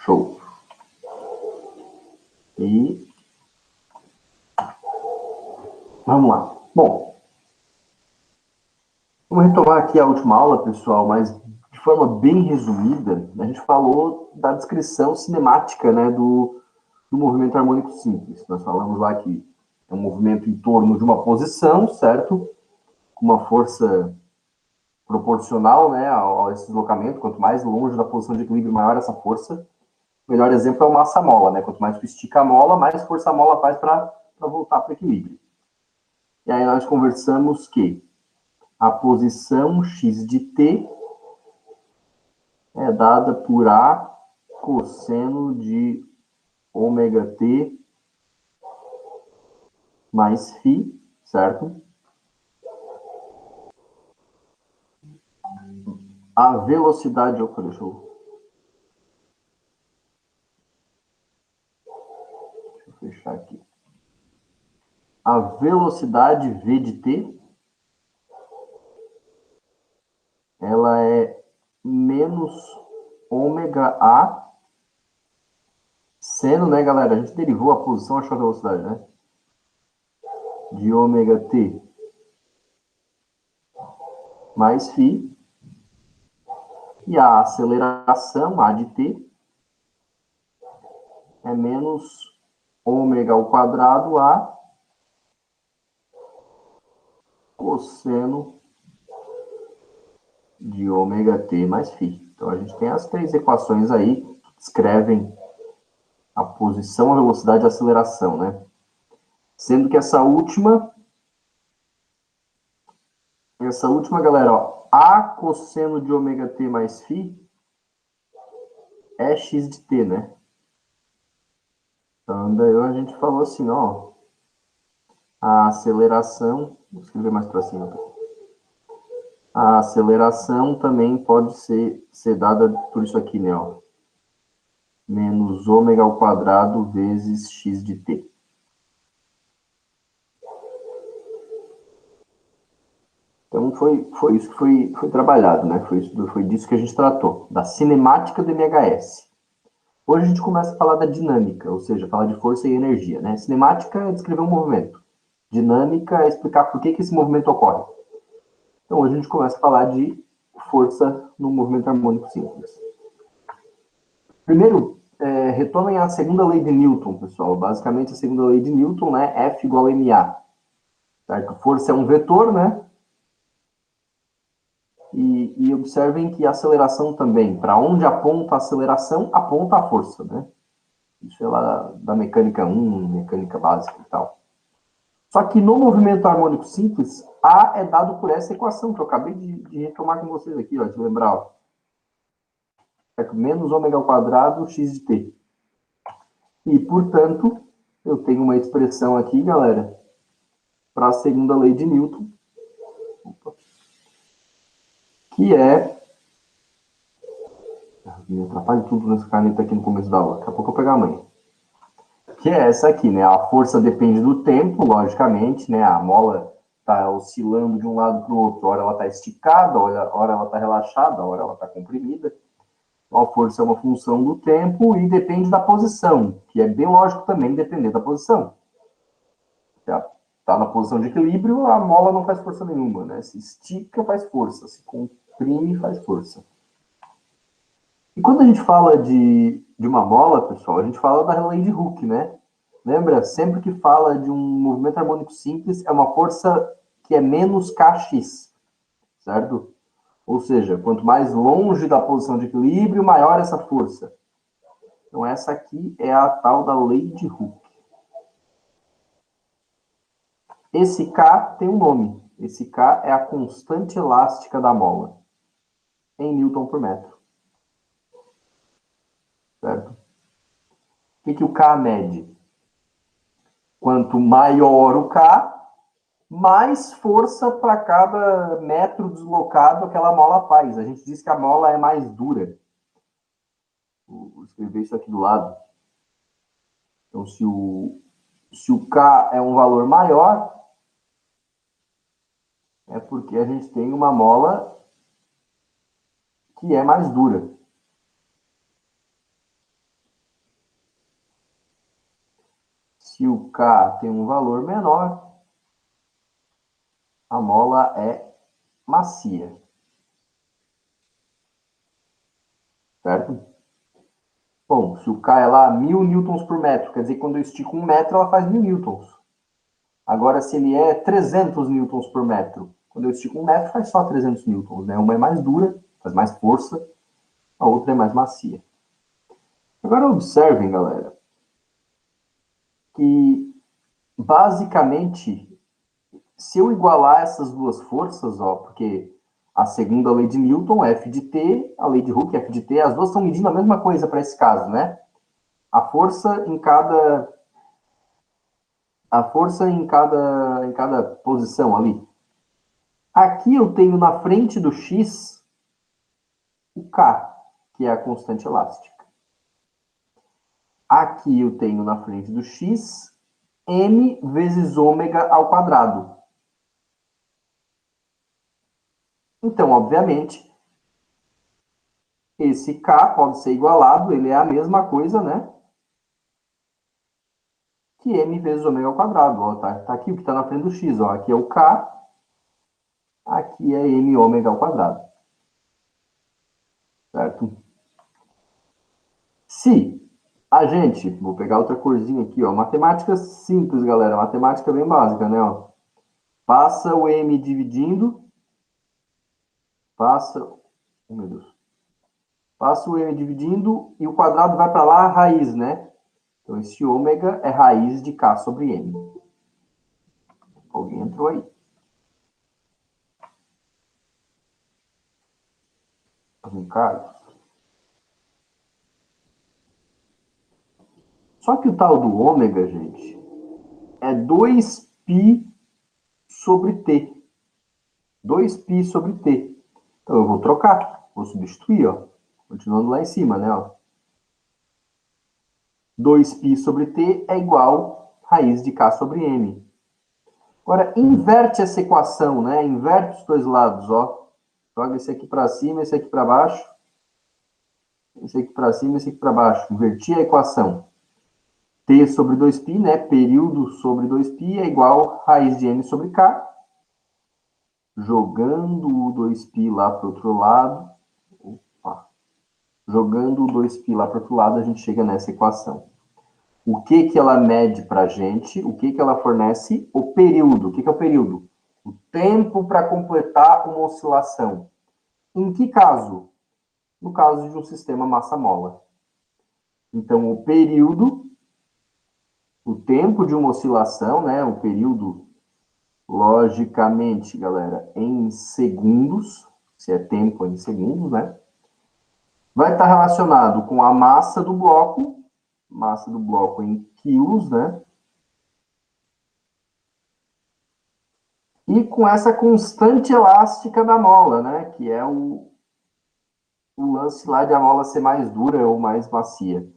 Show. E vamos lá. Bom, vamos retomar aqui a última aula, pessoal, mas de forma bem resumida, a gente falou da descrição cinemática, né, do movimento harmônico simples. Nós falamos lá que é um movimento em torno de uma posição, certo? Com uma força proporcional, né, a esse deslocamento. Quanto mais longe da posição de equilíbrio, maior essa força. O melhor exemplo é o massa-mola, né? Quanto mais tu estica a mola, mais força a mola faz para voltar para o equilíbrio. E aí nós conversamos que a posição x de t é dada por A cosseno de ômega t mais φ, certo? A velocidade... Opa, deixa eu fechar aqui. A velocidade v de t, ela é menos ômega a seno, né, galera? A gente derivou a posição, achou a velocidade, né? De ômega t mais φ. E a aceleração, a de t, é menos ômega ao quadrado a cosseno de ômega t mais φ. Então, a gente tem as três equações aí que descrevem a posição, a velocidade e a aceleração, né? Sendo que essa última, galera, ó, a cosseno de ômega t mais φ é x de t, né? Então, daí a gente falou assim, ó, a aceleração, vou escrever mais para cima, a aceleração também pode ser dada por isso aqui, né? Ó, menos ômega ao quadrado vezes x de t. Então, foi isso que foi trabalhado, né? Foi disso que a gente tratou, da cinemática do MHS. Hoje a gente começa a falar da dinâmica, ou seja, falar de força e energia, né? Cinemática é descrever um movimento. Dinâmica é explicar por que esse movimento ocorre. Então, hoje a gente começa a falar de força no movimento harmônico simples. Primeiro, retomem a segunda lei de Newton, pessoal. Basicamente, a segunda lei de Newton, né? F igual a ma. Certo? Força é um vetor, né? E observem que a aceleração também. Para onde aponta a aceleração, aponta a força, né? Isso é lá da mecânica 1, mecânica básica e tal. Só que no movimento harmônico simples, A é dado por essa equação que eu acabei de retomar com vocês aqui, ó, de lembrar. Ó. Menos ômega ao quadrado x de t. E, portanto, eu tenho uma expressão aqui, galera, para a segunda lei de Newton, que é... Me atrapalha tudo nessa caneta aqui no começo da aula. Daqui a pouco eu vou pegar a manhã. Que é essa aqui, né? A força depende do tempo, logicamente, né? A mola está oscilando de um lado para o outro. Hora ela está esticada, hora ela está relaxada, hora ela está comprimida. A força é uma função do tempo e depende da posição, que é bem lógico também depender da posição. Está na posição de equilíbrio, a mola não faz força nenhuma, né? Se estica, faz força. Se comprime, faz força. E quando a gente fala de uma mola, pessoal, a gente fala da lei de Hooke, né? Lembra? Sempre que fala de um movimento harmônico simples, é uma força que é menos kx, certo? Ou seja, quanto mais longe da posição de equilíbrio, maior essa força. Então, essa aqui é a tal da lei de Hooke. Esse K tem um nome. Esse K é a constante elástica da mola, em Newton por metro. Certo? O que o K mede? Quanto maior o K, mais força para cada metro deslocado aquela mola faz. A gente diz que a mola é mais dura. Vou escrever isso aqui do lado. Então, se o K é um valor maior, é porque a gente tem uma mola que é mais dura. Se o K tem um valor menor, a mola é macia. Certo? Bom, se o K é lá 1000 newtons por metro, quer dizer que quando eu estico 1 metro, ela faz 1000 newtons. Agora, se ele é 300 newtons por metro, quando eu estico 1 metro, faz só 300 newtons, né? Uma é mais dura, faz mais força, a outra é mais macia. Agora, observem, galera, que, basicamente, se eu igualar essas duas forças, ó, porque a segunda lei de Newton, F de T, a lei de Hooke, F de T, as duas estão medindo a mesma coisa para esse caso, né? A força em cada posição ali. Aqui eu tenho na frente do X o K, que é a constante elástica. Aqui eu tenho na frente do X m vezes ômega ao quadrado. Então, obviamente, esse K pode ser igualado, ele é a mesma coisa, né? Que m vezes ômega ao quadrado. Ó, tá aqui o que está na frente do X. Ó. Aqui é o K, aqui é m ômega ao quadrado. Certo? Se a gente, vou pegar outra corzinha aqui, ó, matemática simples, galera, matemática bem básica, né? Ó. Passa o m dividindo, passa, oh, meu Deus, passa o m dividindo e o quadrado vai para lá, a raiz, né? Então, esse ômega é raiz de K sobre M. Alguém entrou aí. Carlos. Só que o tal do ômega, gente, é 2π sobre T. 2π sobre T. Então, eu vou trocar. Vou substituir, ó. Continuando lá em cima, né? Ó. 2π sobre T é igual a raiz de K sobre M. Agora, inverte essa equação, né? Inverte os dois lados, ó. Joga esse aqui para cima, esse aqui para baixo. Esse aqui para cima, esse aqui para baixo. Inverti a equação. T sobre 2π, né? Período sobre 2π é igual a raiz de M sobre K. Jogando o 2π lá para o outro lado. Opa. Jogando o 2π lá para o outro lado, a gente chega nessa equação. O que que ela mede para a gente? O que que ela fornece? O período. O que que é o período? O tempo para completar uma oscilação. Em que caso? No caso de um sistema massa-mola. Então, o período, o tempo de uma oscilação, né? O período, logicamente, galera, em segundos, se é tempo em segundos, né? Vai estar relacionado com a massa do bloco em quilos, né? E com essa constante elástica da mola, né? Que é o lance lá de a mola ser mais dura ou mais macia.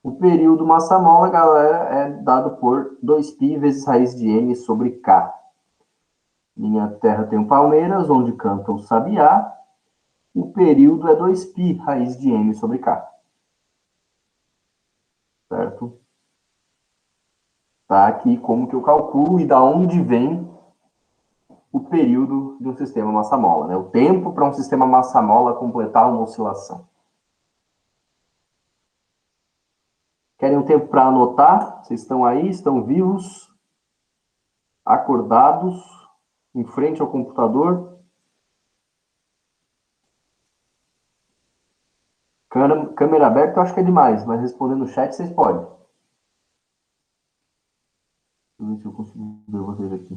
O período massa-mola, galera, é dado por 2π vezes raiz de M sobre K. Minha terra tem um Palmeiras, onde canta o sabiá. O período é 2π raiz de M sobre K. Certo? Tá aqui como que eu calculo e da onde vem o período de um sistema massa-mola, né? O tempo para um sistema massa-mola completar uma oscilação. Querem um tempo para anotar? Vocês estão aí? Estão vivos? Acordados? Em frente ao computador? Câmera aberta eu acho que é demais, mas respondendo no chat vocês podem. Deixa eu ver se eu consigo ver vocês aqui.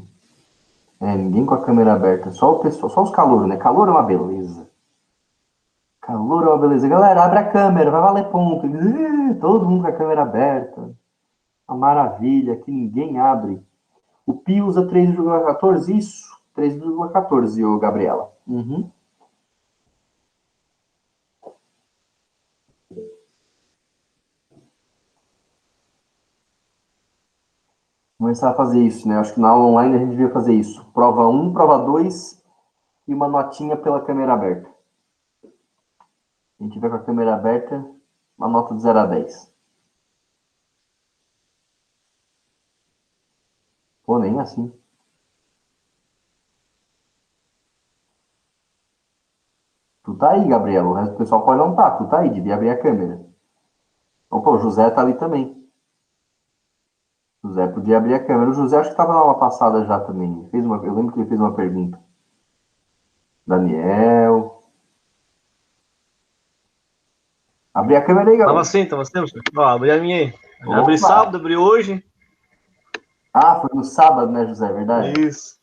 Ninguém com a câmera aberta, só o pessoal, só os calouros, né? Calor é uma beleza. Calor é uma beleza. Galera, abre a câmera, vai valer ponto. Todo mundo com a câmera aberta. Uma maravilha, que ninguém abre. O Pi usa 3,14? Isso, 3,14, ô Gabriela. Uhum. Começar a fazer isso, né? Acho que na aula online a gente devia fazer isso. Prova 1, prova 2 e uma notinha pela câmera aberta. A gente tiver com a câmera aberta, uma nota de 0 a 10. Pô, nem assim. Tu tá aí, Gabriela. O resto do pessoal pode não tá. Tu tá aí, devia abrir a câmera. Opa, o José tá ali também. O José podia abrir a câmera. O José acho que estava na aula passada já também. Eu lembro que ele fez uma pergunta. Daniel. Abrir a câmera aí, Tava galera. assim, tava assim. Ó, abri a minha aí. Abri Opa! sábado, abri hoje. Ah, foi no sábado, né, José? É verdade. Isso.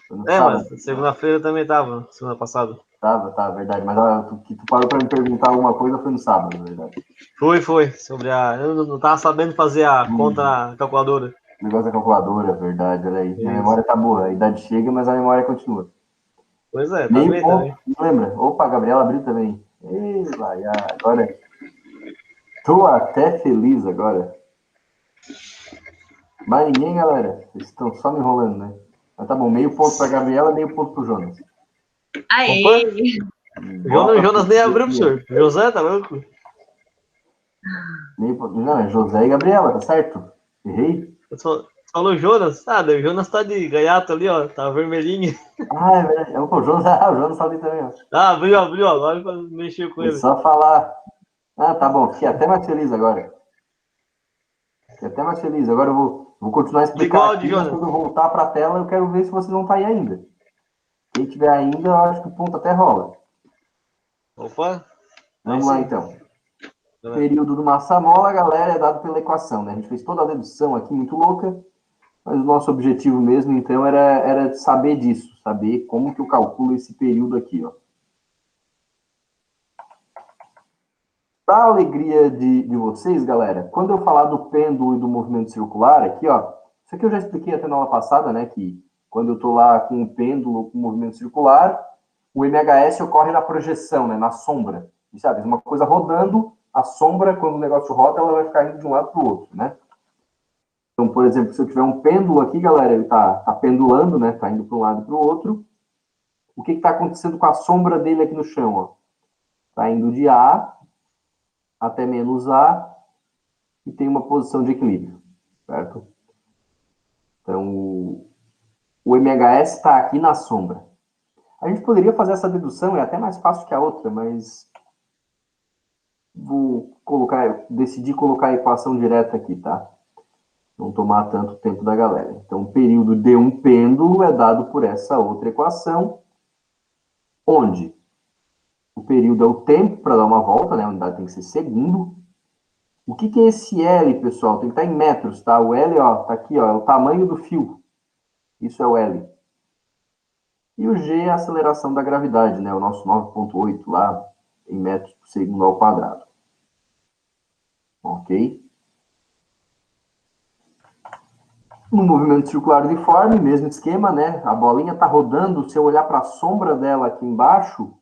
Foi no É, mas sábado. segunda-feira também tava, semana passada. Tá, verdade. Mas que tu parou para me perguntar alguma coisa foi no sábado, na verdade. Foi. Sobre a. Eu não tava sabendo fazer a conta Hum, na calculadora. negócio da calculadora, verdade, olha aí. Minha Isso. memória tá boa. A idade chega, mas a memória continua. Pois é, tá Meio bem ponto, também. lembra? Opa, a Gabriela abriu também. Ei, vai, agora. Tô até feliz agora. Mas ninguém, galera. Vocês estão só me enrolando, né? Mas tá bom, meio ponto pra Gabriela, meio ponto pro Jonas. Opa! Aê! Jonas, Bota Jonas nem abriu, pro professor. José, tá louco? meio ponto. Não, é José e Gabriela, tá certo? Errei? Falou Jonas. Ah, o Jonas tá de gaiato ali, ó. Tá vermelhinho. Ah, é verdade. Opa, o Jonas, o Jonas tá ali também, ó. Ah, abriu agora pra mexer com Foi ele. só falar. Ah, tá bom, fiquei até mais feliz agora. Fiquei até mais feliz. Agora vou continuar a Ligou o explicar aqui, áudio, mas Jonas. quando eu voltar para a tela, eu quero ver se vocês vão estar aí ainda. Quem tiver ainda, eu acho que o ponto até rola. Opa, aí Vamos lá, sim. então. Período do massa-mola, galera, é dado pela equação, né? A gente fez toda a dedução aqui, muito louca, mas o nosso objetivo mesmo, então, era saber disso, saber como que eu calculo esse período aqui, ó. Para a alegria de vocês, galera, quando eu falar do pêndulo e do movimento circular, aqui, ó, isso aqui eu já expliquei até na aula passada, né, que quando eu estou lá com o pêndulo, com o movimento circular, o MHS ocorre na projeção, né, na sombra. E, sabe, uma coisa rodando, a sombra, quando o negócio roda, ela vai ficar indo de um lado para o outro, né? Então, por exemplo, se eu tiver um pêndulo aqui, galera, ele tá pendulando, né, tá indo para um lado e para o outro. O que está acontecendo com a sombra dele aqui no chão, ó? Tá indo de A até menos A, e tem uma posição de equilíbrio, certo? Então, o MHS está aqui na sombra. A gente poderia fazer essa dedução, é até mais fácil que a outra, mas decidi colocar a equação direta aqui, tá? Não tomar tanto tempo da galera. Então, o período de um pêndulo é dado por essa outra equação, onde o período é o tempo para dar uma volta, né? A unidade tem que ser segundo. O que é esse L, pessoal? Tem que estar em metros, tá? O L, ó, tá aqui, ó, é o tamanho do fio. Isso é o L. E o G é a aceleração da gravidade, né? O nosso 9,8 lá em metros por segundo ao quadrado. Ok? No movimento circular uniforme, mesmo esquema, né? A bolinha está rodando, se eu olhar para a sombra dela aqui embaixo,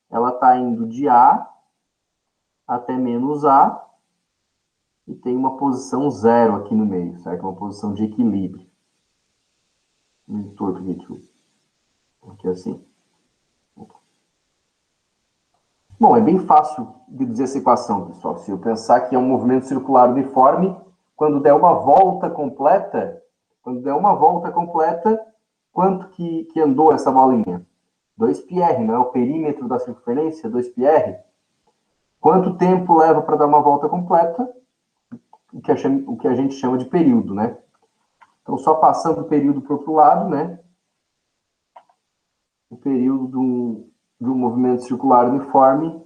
ela está indo de A até menos A e tem uma posição zero aqui no meio, certo? Uma posição de equilíbrio. Muito torto aqui, aqui assim. Bom, é bem fácil deduzir essa equação, pessoal. Se eu pensar que é um movimento circular uniforme, quando der uma volta completa, quanto que andou essa bolinha? 2πr, não é o perímetro da circunferência? 2πr. Quanto tempo leva para dar uma volta completa? O que a gente chama de período, né? Então, só passando o período para o outro lado, né? O período de um movimento circular uniforme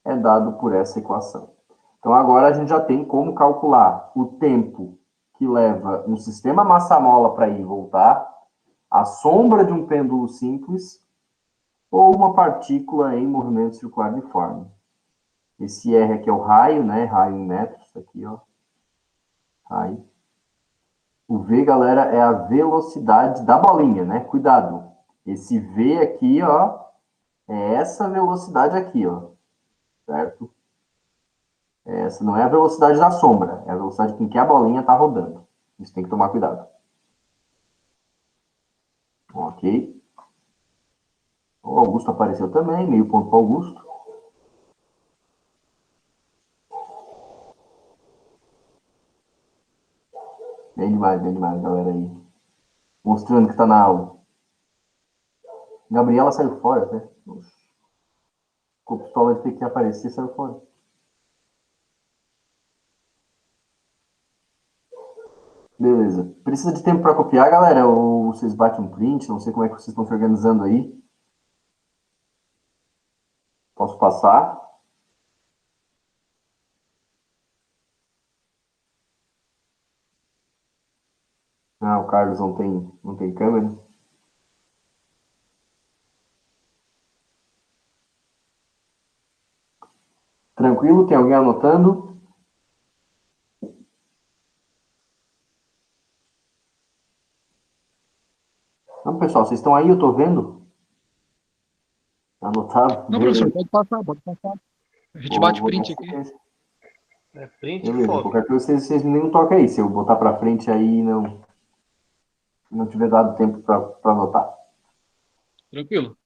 é dado por essa equação. Então, agora a gente já tem como calcular o tempo que leva um sistema massa-mola para ir e voltar, a sombra de um pêndulo simples ou uma partícula em movimento circular uniforme. Esse R aqui é o raio, né? Raio em metros, aqui, ó. Raio. O V, galera, é a velocidade da bolinha, né? Cuidado. Esse V aqui, ó, é essa velocidade aqui, ó. Certo? Essa não é a velocidade da sombra, é a velocidade com que a bolinha está rodando. Isso tem que tomar cuidado. Ok. O Augusto apareceu também, meio ponto para o Augusto. bem demais, galera aí. Mostrando que tá na aula. Gabriela saiu fora, né? Com pistola de ter que aparecer, saiu fora. Beleza. Precisa de tempo para copiar, galera? Ou vocês batem um print? Não sei como é que vocês estão se organizando aí. Posso passar? Ah, o Carlos não tem câmera. Tranquilo? Tem alguém anotando? Não, pessoal, vocês estão aí? Eu tô vendo. Anotado? Não, professor, Beleza. pode passar, pode passar. A gente Vou, bate vou dar print aqui. sequência. Print e Beleza. foto. Qualquer coisa, vocês me dêem um toque aí. Se eu botar para frente aí e não tiver dado tempo para anotar. Tranquilo?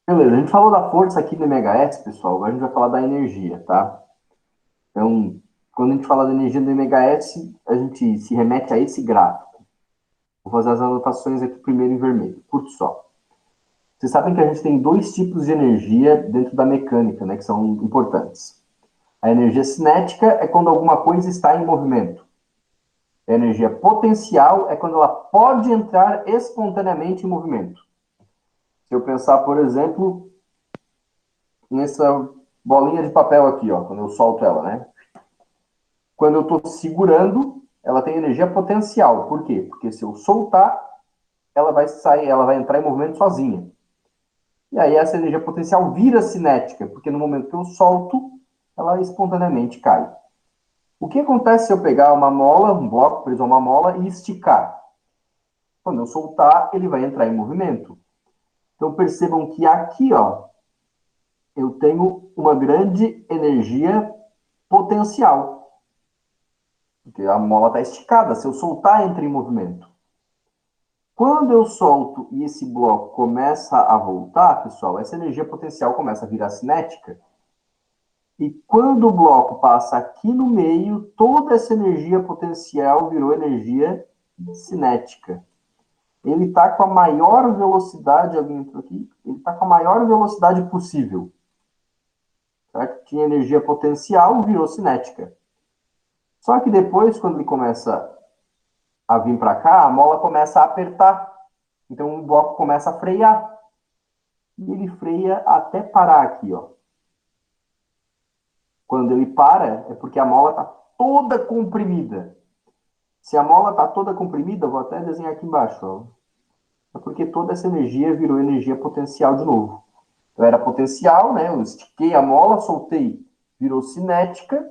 Beleza. A gente falou da força aqui no MHz, pessoal. Agora a gente vai falar da energia, tá? Então, quando a gente fala da energia do MHz, a gente se remete a esse gráfico. Vou fazer as anotações aqui primeiro em vermelho. Curto só. Vocês sabem que a gente tem dois tipos de energia dentro da mecânica, né, que são importantes. A energia cinética é quando alguma coisa está em movimento. A energia potencial é quando ela pode entrar espontaneamente em movimento. Se eu pensar, por exemplo, nessa bolinha de papel aqui, ó, quando eu solto ela, né? Quando eu estou segurando, ela tem energia potencial. Por quê? Porque se eu soltar, ela vai sair, ela vai entrar em movimento sozinha. E aí essa energia potencial vira cinética, porque no momento que eu solto, ela espontaneamente cai. O que acontece se eu pegar uma mola, um bloco preso a uma mola e esticar? Quando eu soltar, ele vai entrar em movimento. Então percebam que aqui, ó, eu tenho uma grande energia potencial. Porque a mola está esticada. Se eu soltar, entra em movimento. Quando eu solto e esse bloco começa a voltar, pessoal, essa energia potencial começa a virar cinética. E quando o bloco passa aqui no meio, toda essa energia potencial virou energia cinética. Ele está com a maior velocidade, alguém entrou aqui? Ele está com a maior velocidade possível. Certo? Tinha energia potencial, virou cinética. Só que depois, quando ele começa a vir para cá, a mola começa a apertar. Então o bloco começa a frear. E ele freia até parar aqui, ó. Quando ele para, é porque a mola está toda comprimida. Se a mola está toda comprimida, vou até desenhar aqui embaixo, ó. É porque toda essa energia virou energia potencial de novo. Então era potencial, né? Eu estiquei a mola, soltei, virou cinética.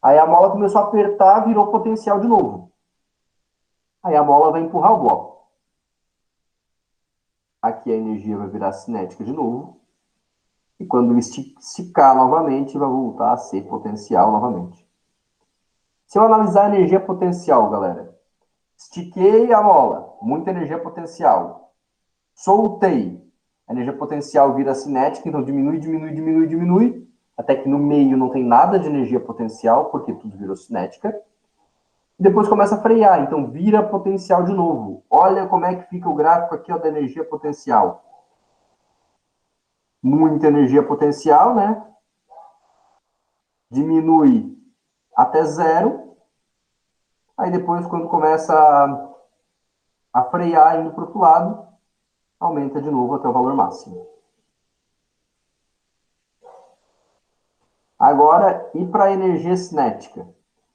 Aí a mola começou a apertar, virou potencial de novo. Aí a mola vai empurrar o bloco. Aqui a energia vai virar cinética de novo. E quando esticar novamente, vai voltar a ser potencial novamente. Se eu analisar a energia potencial, galera, estiquei a mola, muita energia potencial. Soltei, a energia potencial vira cinética, então diminui, diminui, diminui, diminui, até que no meio não tem nada de energia potencial, porque tudo virou cinética. E depois começa a frear, então vira potencial de novo. Olha como é que fica o gráfico aqui ó, da energia potencial. Muita energia potencial, né? Diminui até zero. Aí depois, quando começa a frear indo para o outro lado, aumenta de novo até o valor máximo. Agora, e para a energia cinética?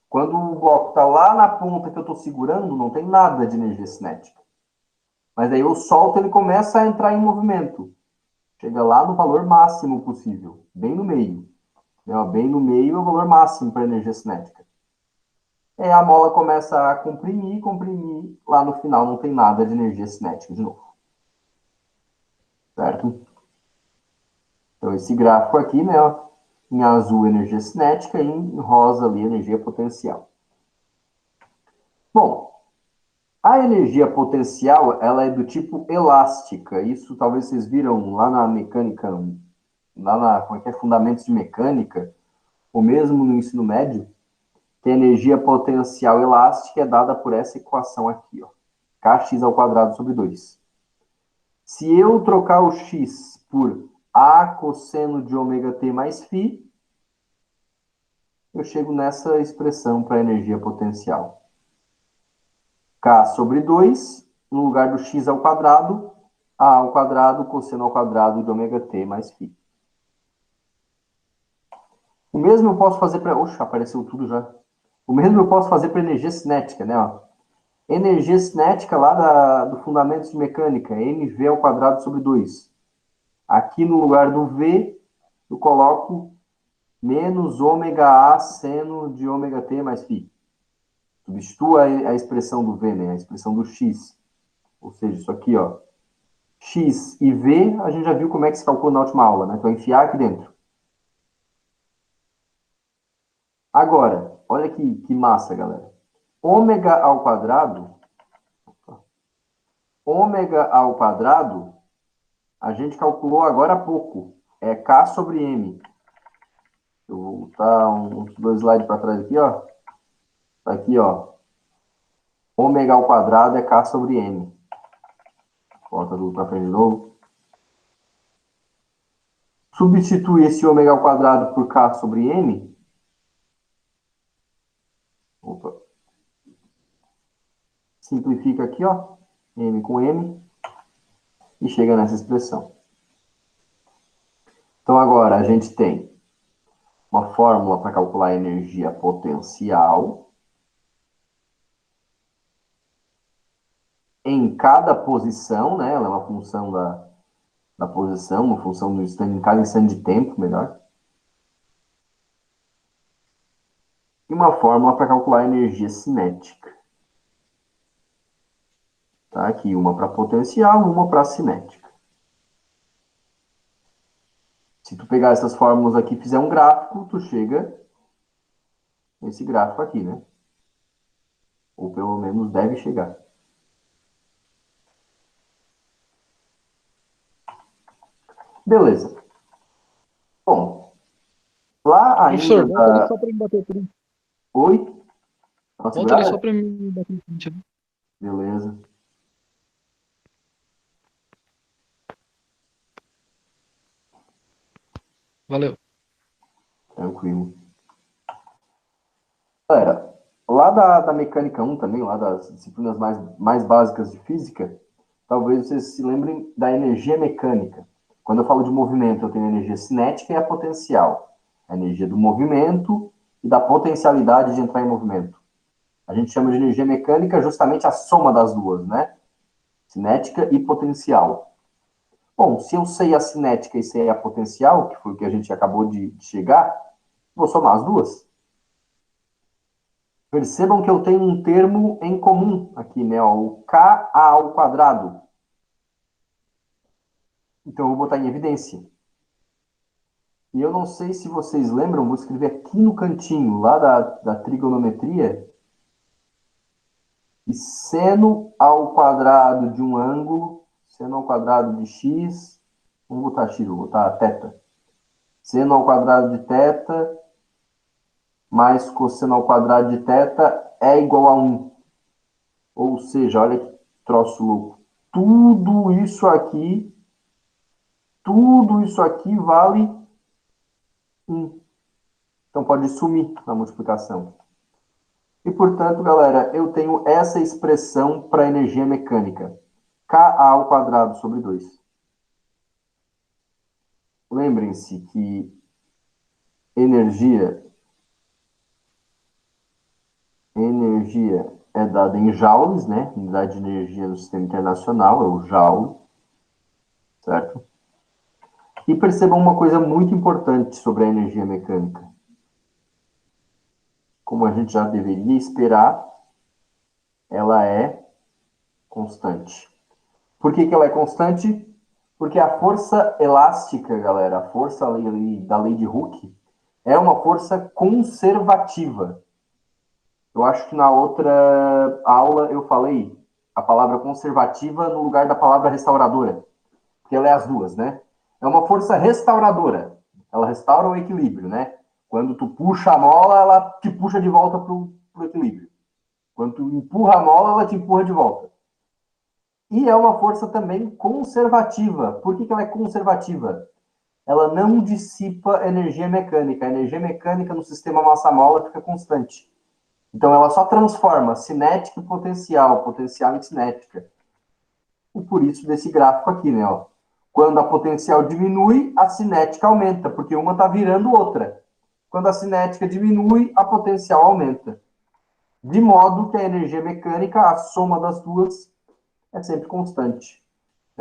Quando o bloco está lá na ponta que eu estou segurando, não tem nada de energia cinética. Mas aí eu solto, ele começa a entrar em movimento. Chega lá no valor máximo possível, bem no meio. Bem no meio é o valor máximo para a energia cinética. Aí a mola começa a comprimir, comprimir. Lá no final não tem nada de energia cinética de novo. Certo? Então esse gráfico aqui, né? Em azul, energia cinética e em rosa ali, energia potencial. Bom, a energia potencial, ela é do tipo elástica. Isso talvez vocês viram lá na mecânica, lá na, como é que é, fundamentos de mecânica, ou mesmo no ensino médio. que a energia potencial elástica é dada por essa equação aqui, ó. Kx ao quadrado sobre 2. Se eu trocar o x por a cosseno de ômega t mais φ, eu chego nessa expressão para a energia potencial. K sobre 2, no lugar do x ao quadrado, a ao quadrado cosseno ao quadrado de ômega t mais φ. O mesmo eu posso fazer para... Oxe, apareceu tudo já. O mesmo eu posso fazer para energia cinética, né? Ó. Energia cinética lá do Fundamentos de Mecânica, mv ao quadrado sobre 2. Aqui no lugar do v, eu coloco menos ômega a seno de ômega t mais φ. Substitua a expressão do v, né? A expressão do x. Ou seja, isso aqui, ó. X e v, a gente já viu como é que se calcula na última aula, né? Então, enfiar aqui dentro. Agora, olha que massa, galera. Ômega ao quadrado, a gente calculou agora há pouco. É K sobre M. Eu vou voltar uns 2 slides para trás aqui, ó. Tá aqui, ó. Ômega ao quadrado é K sobre M. Volta tudo para frente de novo. Substitui esse ômega ao quadrado por K sobre M. Opa. Simplifica aqui, ó. M com M. E chega nessa expressão. Então, agora, a gente tem uma fórmula para calcular a energia potencial em cada posição, né? Ela é uma função da posição, uma função do instante, em cada instante de tempo, melhor. E uma fórmula para calcular a energia cinética. Tá? Aqui, uma para potencial, uma para cinética. Se tu pegar essas fórmulas aqui e fizer um gráfico, tu chega nesse gráfico aqui, né? Ou pelo menos deve chegar. Beleza. Bom, lá Professor, ainda... volta ali só para me bater o print. Oi? Nossa, Volta ali só para me bater o print. Né? Beleza. Valeu. Tranquilo. Galera, lá da Mecânica 1 também, lá das disciplinas mais básicas de física, talvez vocês se lembrem da energia mecânica. Quando eu falo de movimento, eu tenho a energia cinética e a potencial. A energia do movimento e da potencialidade de entrar em movimento. A gente chama de energia mecânica justamente a soma das duas, né? Cinética e potencial. Bom, se eu sei a cinética e sei a potencial, que foi o que a gente acabou de chegar, vou somar as duas. Percebam que eu tenho um termo em comum aqui, né? Ó, o Ka ao quadrado. Então, eu vou botar em evidência. E eu não sei se vocês lembram, vou escrever aqui no cantinho, lá da trigonometria, e seno ao quadrado de um ângulo, seno ao quadrado de x, vamos botar x, vou botar θ. Seno ao quadrado de θ mais cosseno ao quadrado de θ é igual a 1. Ou seja, olha que troço louco. Tudo isso aqui vale 1. Então pode sumir na multiplicação. E, portanto, galera, eu tenho essa expressão para energia mecânica. Ka ao quadrado sobre 2. Lembrem-se que energia é dada em joules, né? Unidade de energia no sistema internacional é o joule, certo? E percebam uma coisa muito importante sobre a energia mecânica. Como a gente já deveria esperar, ela é constante. Por que ela é constante? Porque a força elástica, galera, a força da lei de Hooke, é uma força conservativa. Eu acho que na outra aula eu falei a palavra conservativa no lugar da palavra restauradora, porque ela é as duas, né? É uma força restauradora. Ela restaura o equilíbrio, né? Quando tu puxa a mola, ela te puxa de volta para o equilíbrio. Quando tu empurra a mola, ela te empurra de volta. E é uma força também conservativa. Por que ela é conservativa? Ela não dissipa energia mecânica. A energia mecânica no sistema massa-mola fica constante. Então, ela só transforma cinética em potencial, potencial em cinética. E por isso desse gráfico aqui, né? Ó. Quando a potencial diminui, a cinética aumenta, porque uma está virando outra. Quando a cinética diminui, a potencial aumenta. De modo que a energia mecânica, a soma das duas, é sempre constante.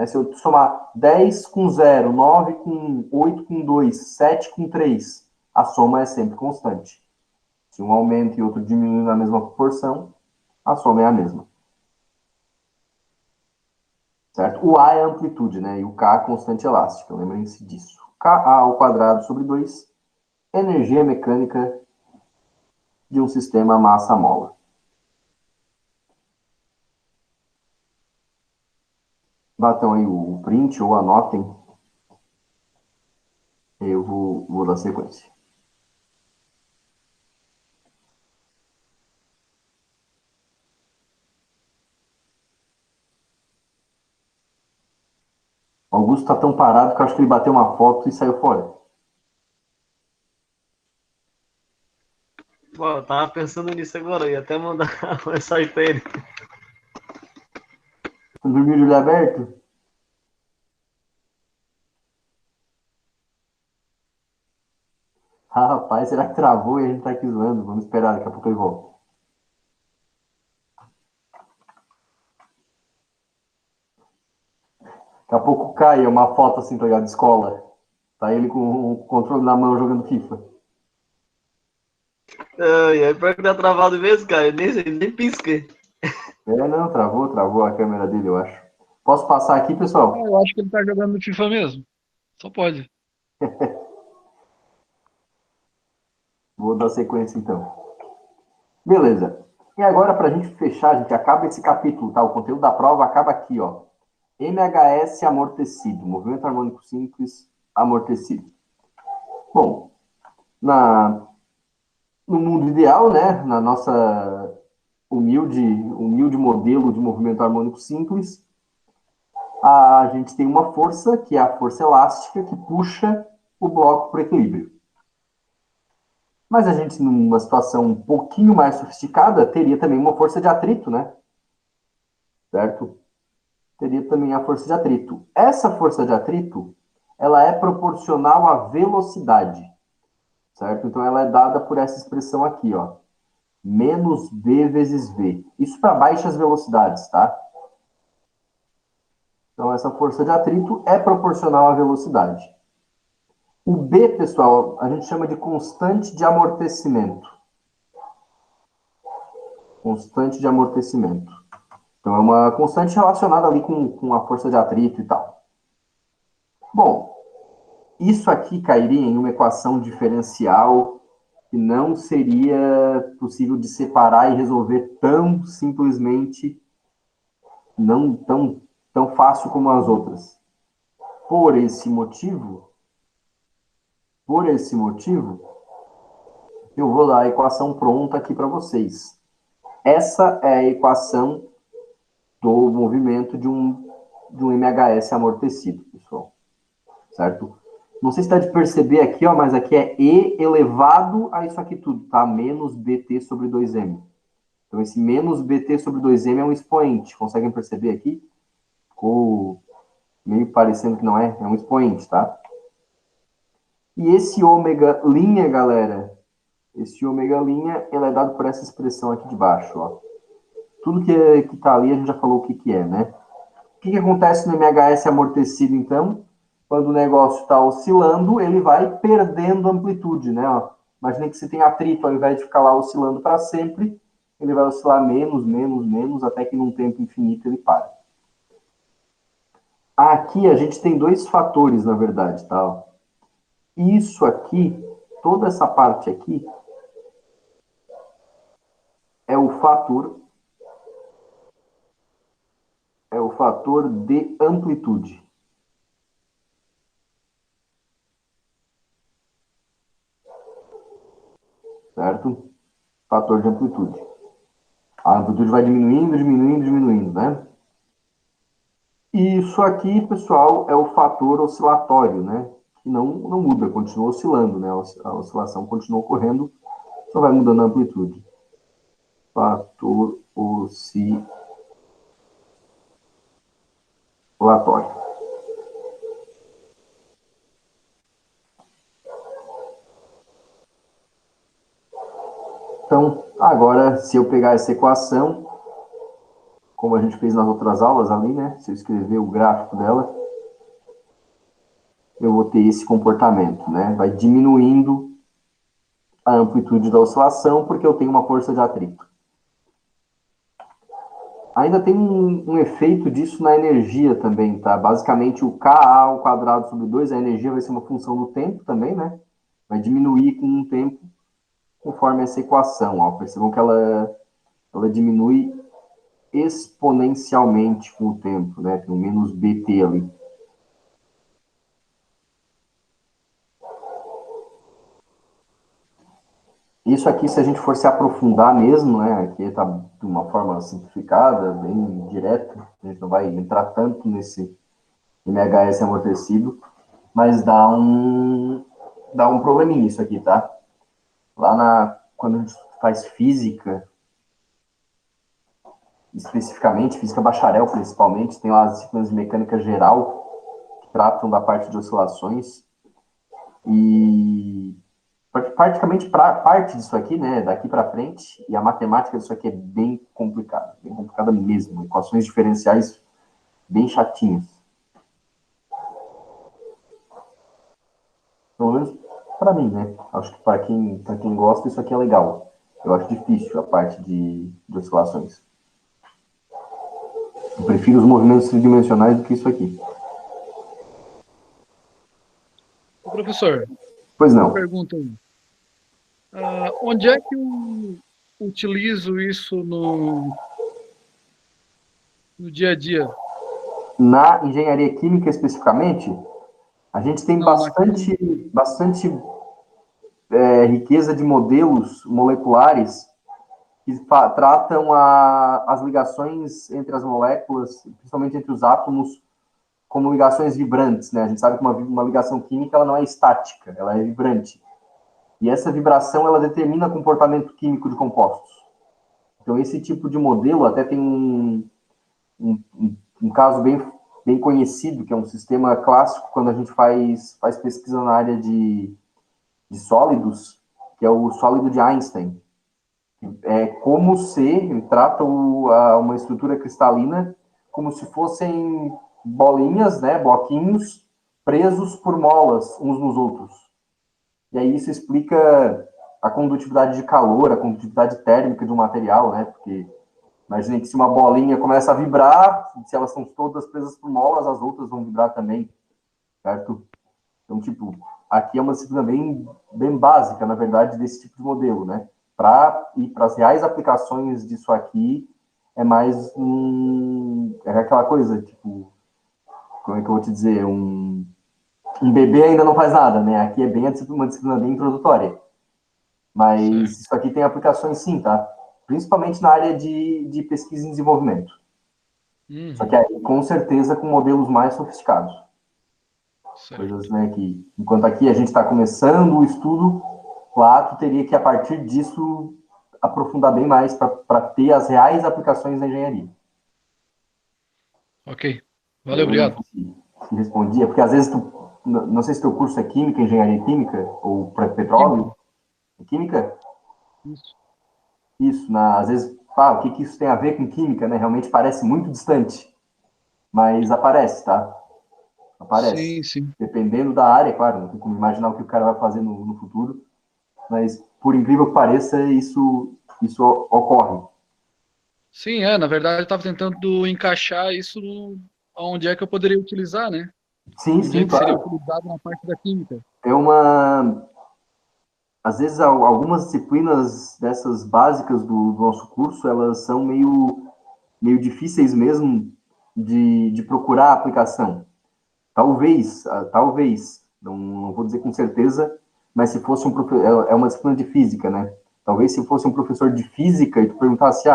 Se eu somar 10 com 0, 9 com 1, 8 com 2, 7 com 3, a soma é sempre constante. Se um aumenta e outro diminui na mesma proporção, a soma é a mesma. Certo? O A é a amplitude, né? E o K é a constante elástica. Lembrem-se disso. Ka ao quadrado sobre 2, energia mecânica de um sistema massa-mola. Batam aí o print ou anotem. Eu vou dar sequência. O Augusto está tão parado que eu acho que ele bateu uma foto e saiu fora. Pô, eu tava pensando nisso agora, eu ia até mandar uma mensagem pra ele. Você dormiu de olho aberto? Ah, rapaz, será que travou e a gente tá aqui zoando? Vamos esperar, daqui a pouco ele volta. Daqui a pouco cai uma foto assim, tá ligado? De escola. Tá ele com o controle na mão jogando FIFA. É pior que tá travado mesmo, cara. Eu nem pisquei. Não, travou a câmera dele, eu acho. Posso passar aqui, Ah, pessoal? eu acho que ele tá jogando FIFA mesmo. Só pode. Vou dar sequência então. Beleza. E agora, para a gente fechar, a gente acaba esse capítulo, tá? O conteúdo da prova acaba aqui, ó. MHS amortecido, movimento harmônico simples amortecido. Bom, no mundo ideal, né, na nossa humilde modelo de movimento harmônico simples, a gente tem uma força, que é a força elástica, que puxa o bloco para o equilíbrio. Mas a gente, numa situação um pouquinho mais sofisticada, teria também uma força de atrito, né? Certo? Teria também a força de atrito. Essa força de atrito, ela é proporcional à velocidade, certo? Então, ela é dada por essa expressão aqui, ó. Menos B vezes V. Isso para baixas velocidades, tá? Então, essa força de atrito é proporcional à velocidade. O B, pessoal, a gente chama de constante de amortecimento. Constante de amortecimento. Então, é uma constante relacionada ali com a força de atrito e tal. Bom, isso aqui cairia em uma equação diferencial que não seria possível de separar e resolver tão simplesmente, não tão fácil como as outras. Por esse motivo, eu vou dar a equação pronta aqui para vocês. Essa é a equação do movimento de um MHS amortecido, pessoal. Certo? Não sei se dá de perceber aqui, ó, mas aqui é E elevado a isso aqui tudo, tá? Menos BT sobre 2M. Então, esse menos BT sobre 2M é um expoente. Conseguem perceber aqui? Ficou meio parecendo que não é. É um expoente, tá? E esse ômega linha, galera, esse ômega linha, ele é dado por essa expressão aqui de baixo, ó. Tudo que tá ali, a gente já falou o que é, né? O que acontece no MHS amortecido, então? Quando o negócio está oscilando, ele vai perdendo amplitude, né? Imagina que você tem atrito, ao invés de ficar lá oscilando para sempre, ele vai oscilar menos, até que num tempo infinito ele para. Aqui a gente tem dois fatores, na verdade, tá? Isso aqui, toda essa parte aqui, é o fator, de amplitude. certo? Fator de amplitude. A amplitude vai diminuindo, diminuindo, diminuindo, né? E isso aqui, pessoal, é o fator oscilatório, né? Que não muda, continua oscilando, né? A oscilação continua ocorrendo, só vai mudando a amplitude. Fator oscilatório. Então, agora, se eu pegar essa equação, como a gente fez nas outras aulas ali, né? Se eu escrever o gráfico dela, eu vou ter esse comportamento, né? Vai diminuindo a amplitude da oscilação porque eu tenho uma força de atrito. Ainda tem um efeito disso na energia também, tá? Basicamente, o Ka ao quadrado sobre 2, a energia vai ser uma função do tempo também, né? Vai diminuir com o tempo, conforme essa equação, ó. Percebam que ela diminui exponencialmente com o tempo, né? Tem um menos BT ali. Isso aqui, se a gente for se aprofundar mesmo, né? Aqui está de uma forma simplificada, bem direta, a gente não vai entrar tanto nesse MHS amortecido, mas dá um probleminha isso aqui, tá? Quando a gente faz física, especificamente, física bacharel principalmente, tem lá as disciplinas de mecânica geral, que tratam da parte de oscilações, e praticamente parte disso aqui, né, daqui para frente, e a matemática disso aqui é bem complicada mesmo, equações diferenciais bem chatinhas. Pelo menos para mim, né? Acho que para quem gosta, isso aqui é legal. Eu acho difícil a parte de oscilações. Eu prefiro os movimentos tridimensionais do que isso aqui. Ô, professor, Pois uma não. pergunta aí. Onde é que eu utilizo isso no dia a dia? Na engenharia química especificamente, a gente tem Não, na química. bastante riqueza de modelos moleculares que tratam as ligações entre as moléculas, principalmente entre os átomos, como ligações vibrantes, né? A gente sabe que uma ligação química ela não é estática, ela é vibrante. E essa vibração ela determina o comportamento químico de compostos. Então esse tipo de modelo até tem um caso bem conhecido, que é um sistema clássico quando a gente faz pesquisa na área de sólidos, que é o sólido de Einstein. É como se ele trata uma estrutura cristalina como se fossem bolinhas, né, bloquinhos, presos por molas uns nos outros. E aí isso explica a condutividade de calor, a condutividade térmica de um material, né? Porque imagine que se uma bolinha começa a vibrar, se elas estão todas presas por molas, as outras vão vibrar também, certo? Então, tipo, aqui é uma disciplina bem básica, na verdade, desse tipo de modelo, né? Para ir para as reais aplicações disso aqui, é mais é aquela coisa, tipo, como é que eu vou te dizer? Um bebê ainda não faz nada, né? Aqui é bem uma disciplina bem introdutória. Certo. Mas isso aqui tem aplicações sim, tá? Principalmente na área de pesquisa e desenvolvimento. Só que Uhum, aí, com certeza, com modelos mais sofisticados. Coisas, certo. né, que, enquanto aqui a gente está começando o estudo, lá tu teria que, a partir disso, aprofundar bem mais para ter as reais aplicações da engenharia. Ok. Valeu, Eu não obrigado. sei se respondia, porque às vezes não sei se teu curso é química, engenharia química, ou para Química. petróleo, é química? Isso. Isso, às vezes, o que isso tem a ver com química, né? Realmente parece muito distante, mas aparece, tá? Aparece. Sim, sim. Dependendo da área, claro, não tem como imaginar o que o cara vai fazer no futuro, mas por incrível que pareça, isso ocorre. Sim, na verdade eu estava tentando encaixar isso onde é que eu poderia utilizar, né? Sim, Onde é sim, que seria claro. utilizado na parte da química. É uma. Às vezes, algumas disciplinas dessas básicas do nosso curso, elas são meio difíceis mesmo de procurar a aplicação. Talvez, não vou dizer com certeza, mas se fosse é uma disciplina de física, né? Talvez se fosse um professor de física e tu perguntasse,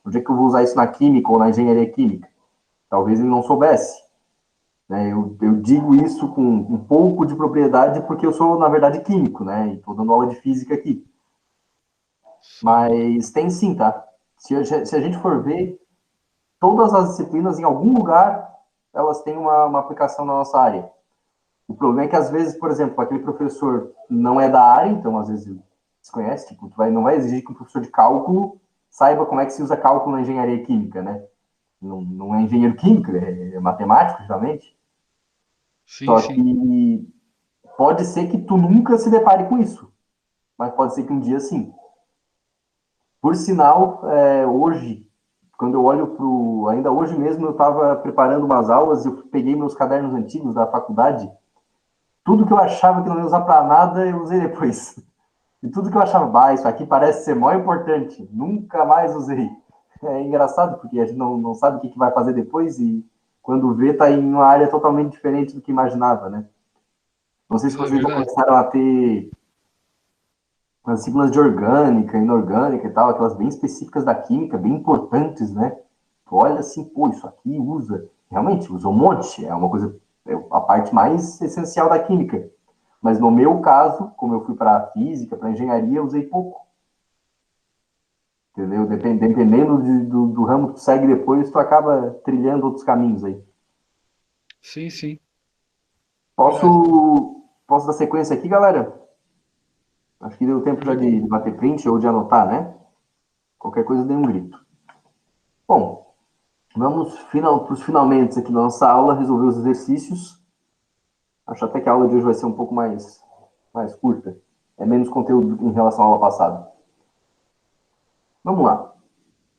onde é que eu vou usar isso na química ou na engenharia química? Talvez ele não soubesse. Né? Eu digo isso com um pouco de propriedade porque eu sou, na verdade, químico, né? E estou dando aula de física aqui. Mas tem sim, tá? Se a gente for ver, todas as disciplinas, em algum lugar, elas têm uma aplicação na nossa área. O problema é que, às vezes, por exemplo, aquele professor não é da área, então, às vezes, desconhece, tipo, não vai exigir que um professor de cálculo saiba como é que se usa cálculo na engenharia química, né? Não é engenheiro químico, é matemático, geralmente. Sim, Só sim. que pode ser que tu nunca se depare com isso, mas pode ser que um dia sim. Por sinal, hoje, quando eu olho para ainda hoje mesmo, eu estava preparando umas aulas, eu peguei meus cadernos antigos da faculdade, tudo que eu achava que não ia usar para nada, eu usei depois. E tudo que eu achava, isso aqui parece ser mó importante, nunca mais usei. É engraçado, porque a gente não sabe o que vai fazer depois e quando vê, tá em uma área totalmente diferente do que imaginava, né? Não sei se Isso é vocês já verdade. começaram a ter as siglas de orgânica, inorgânica e tal, aquelas bem específicas da química, bem importantes, né? Tu olha assim, pô, isso aqui usa. Realmente, usa um monte, é uma coisa, é a parte mais essencial da química. Mas no meu caso, como eu fui para física, para engenharia, eu usei pouco. Entendeu? Dependendo do ramo que tu segue depois, tu acaba trilhando outros caminhos aí. Sim, sim. Verdade. Posso dar sequência aqui, galera? Acho que deu tempo já Diga aí. de bater print ou de anotar, né? Qualquer coisa dê um grito. Bom, vamos para os finalmente aqui da nossa aula, resolver os exercícios. Acho até que a aula de hoje vai ser um pouco mais curta. É menos conteúdo em relação à aula passada. Vamos lá.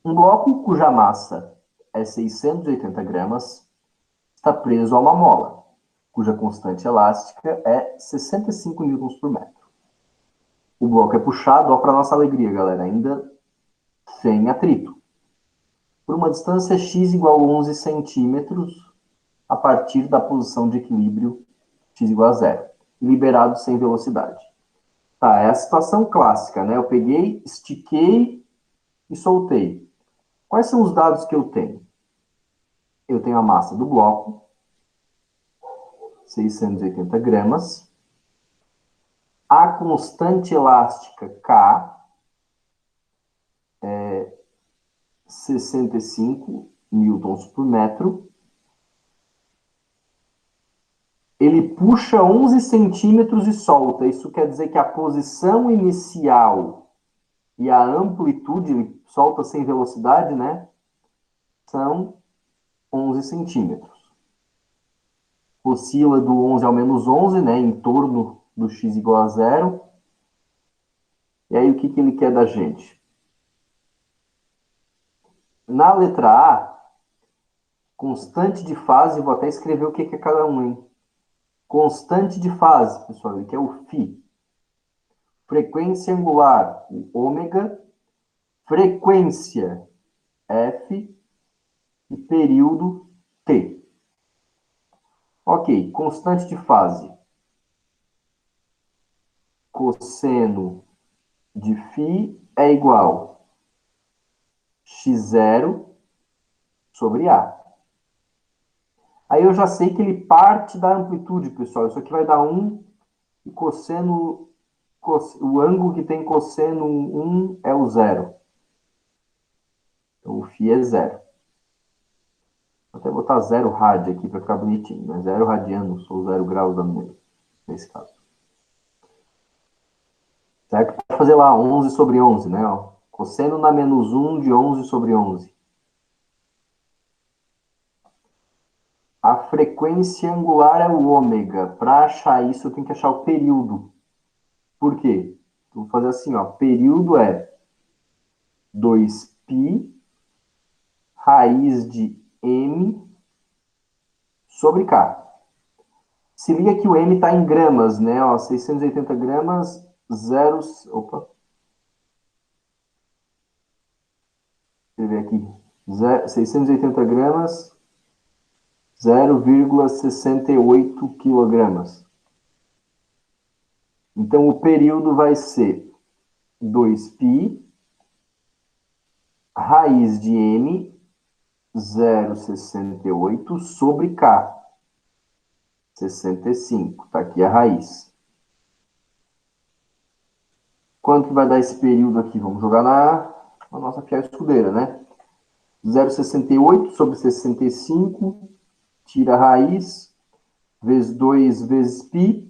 Um bloco cuja massa é 680 gramas está preso a uma mola, cuja constante elástica é 65 newtons por metro. O bloco é puxado, ó, para nossa alegria, galera, ainda sem atrito, por uma distância x igual a 11 centímetros a partir da posição de equilíbrio x igual a zero, liberado sem velocidade. Tá, é a situação clássica, né? Eu peguei, estiquei e soltei. Quais são os dados que eu tenho? Eu tenho a massa do bloco, 680 gramas, a constante elástica K, 65 newtons por metro. Ele puxa 11 centímetros e solta. Isso quer dizer que a posição inicial e a amplitude, ele solta sem velocidade, né? São 11 centímetros. Oscila do 11 ao menos 11, né? Em torno do x igual a zero. E aí, o que ele quer da gente? Na letra A, constante de fase, vou até escrever o que é cada um, hein? Constante de fase, pessoal, que é o φ. Frequência angular, o ômega. Frequência, F. E período, T. Ok, constante de fase. Cosseno de φ é igual a x0 sobre A. Aí eu já sei que ele parte da amplitude, pessoal. Isso aqui vai dar 1 e cosseno, o ângulo que tem cosseno 1 é o zero. Então o φ é zero. Vou até botar zero rad aqui para ficar bonitinho, né? Zero radianos ou 0 graus da número, nesse caso. Certo? Pode fazer lá 11 sobre 11, né? Ó. Cosseno na menos 1 de 11 sobre 11. A frequência angular é o ômega. Para achar isso, eu tenho que achar o período. Por quê? Vou fazer assim, ó. Período é 2π raiz de m sobre k. Se liga que o m está em gramas, né? Ó, 680 gramas, 0... Opa. Deixa eu ver aqui. 680 gramas, 0,68 quilogramas. Então, o período vai ser 2π, raiz de m, 0,68 sobre k, 65. Está aqui a raiz. Quanto que vai dar esse período aqui? Vamos jogar na nossa fiel escudeira, né? 0,68 sobre 65, tira a raiz, vezes 2 vezes π.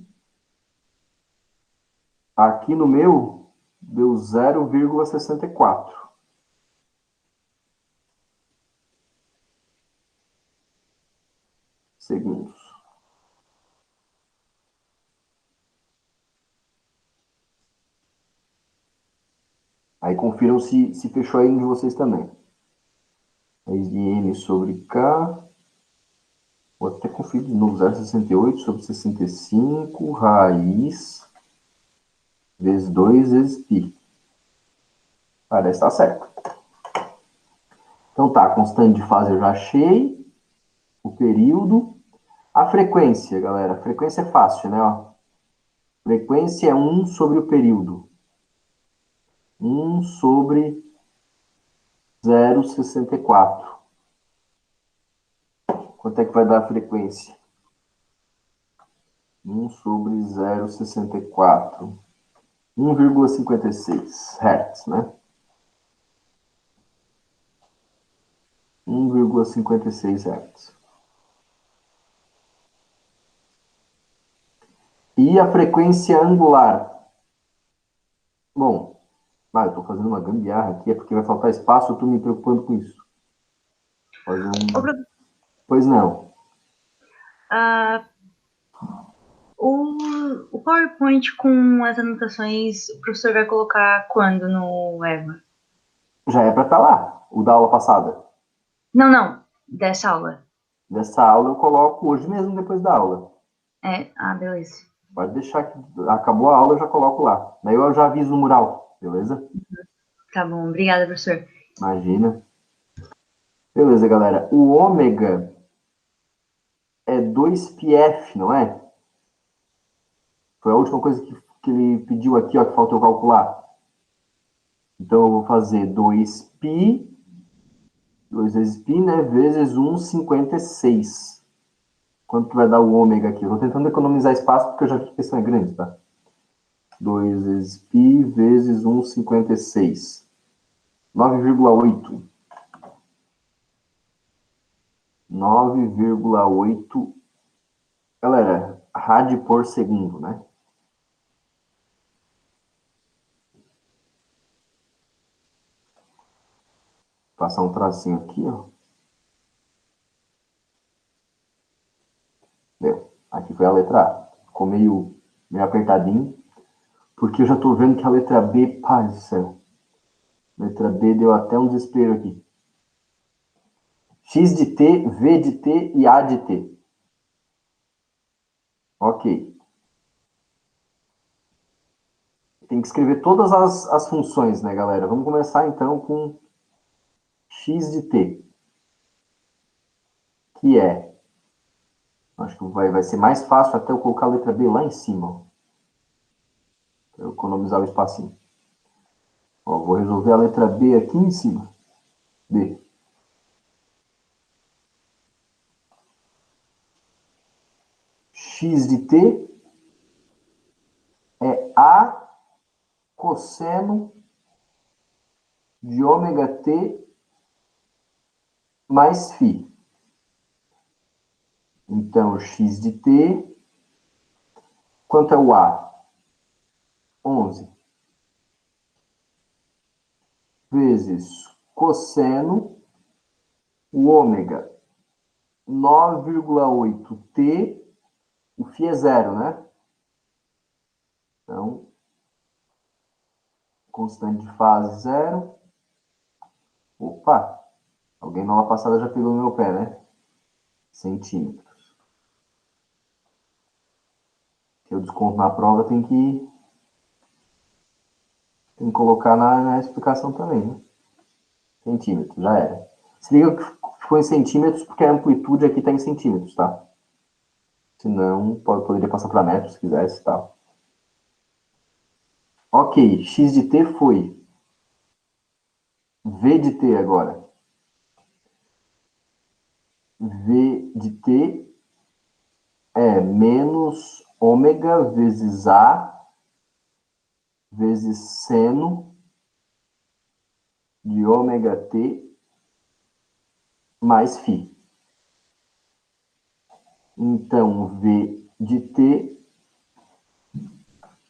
Aqui no meu, deu 0,64 segundos. Aí confiram se fechou aí um de vocês também. Raiz de m sobre k. Vou até conferir de novo. 0,68 sobre 65, raiz, vezes 2 vezes π. Parece estar certo. Então tá, a constante de fase eu já achei. O período. A frequência, galera. A frequência é fácil, né? Ó. Frequência é 1 sobre o período. 1 sobre 0,64. Quanto é que vai dar a frequência? 1 sobre 0,64. 1,56 Hz, né? 1,56 Hz. E a frequência angular? Bom, eu estou fazendo uma gambiarra aqui, é porque vai faltar espaço, eu estou me preocupando com isso. Fazer um... Pois não. O PowerPoint com as anotações, o professor vai colocar quando no Eva? Já é para estar lá, o da aula passada. Não, dessa aula. Dessa aula eu coloco hoje mesmo, depois da aula. Beleza. Pode deixar que acabou a aula, eu já coloco lá. Daí eu já aviso no mural, beleza? Tá bom, obrigada, professor. Imagina. Beleza, galera. O ômega é 2πf, não é? Foi a última coisa que ele pediu aqui, ó, que faltou calcular. Então eu vou fazer 2π, 2 vezes π, né, vezes 1,56. Quanto que vai dar o ômega aqui? Eu tô tentando economizar espaço porque eu já vi que a questão é grande, tá? 2 vezes π vezes 1,56. 9,8. 9,8. Galera, rádio por segundo, né? Vou passar um tracinho aqui, ó. Deu. Aqui foi a letra A. Ficou meio apertadinho. Porque eu já tô vendo que a letra B, pai do céu. Letra B deu até um desespero aqui. X de T, V de T e A de T. Ok. Tem que escrever todas as funções, né, galera? Vamos começar, então, com X de T. Que é... Acho que vai ser mais fácil até eu colocar a letra B lá em cima. Para eu economizar o espacinho. Ó, vou resolver a letra B aqui em cima. B. X de T é A cosseno de ômega T mais φ. Então, X de T, quanto é o A? 11. Vezes cosseno, o ômega, 9,8T, o φ é zero, né? Então, constante de fase zero. Opa, alguém na aula passada já pegou no meu pé, né? Centímetros. Que eu desconto na prova, tem que colocar na explicação também, né? Centímetros, já era. Se liga que ficou em centímetros, porque a amplitude aqui está em centímetros, tá? Se não, poderia passar para metros, se quisesse, tá? Ok, x de t foi. V de t agora. V de t é menos ômega vezes A vezes seno de ômega t mais φ. Então, V de t,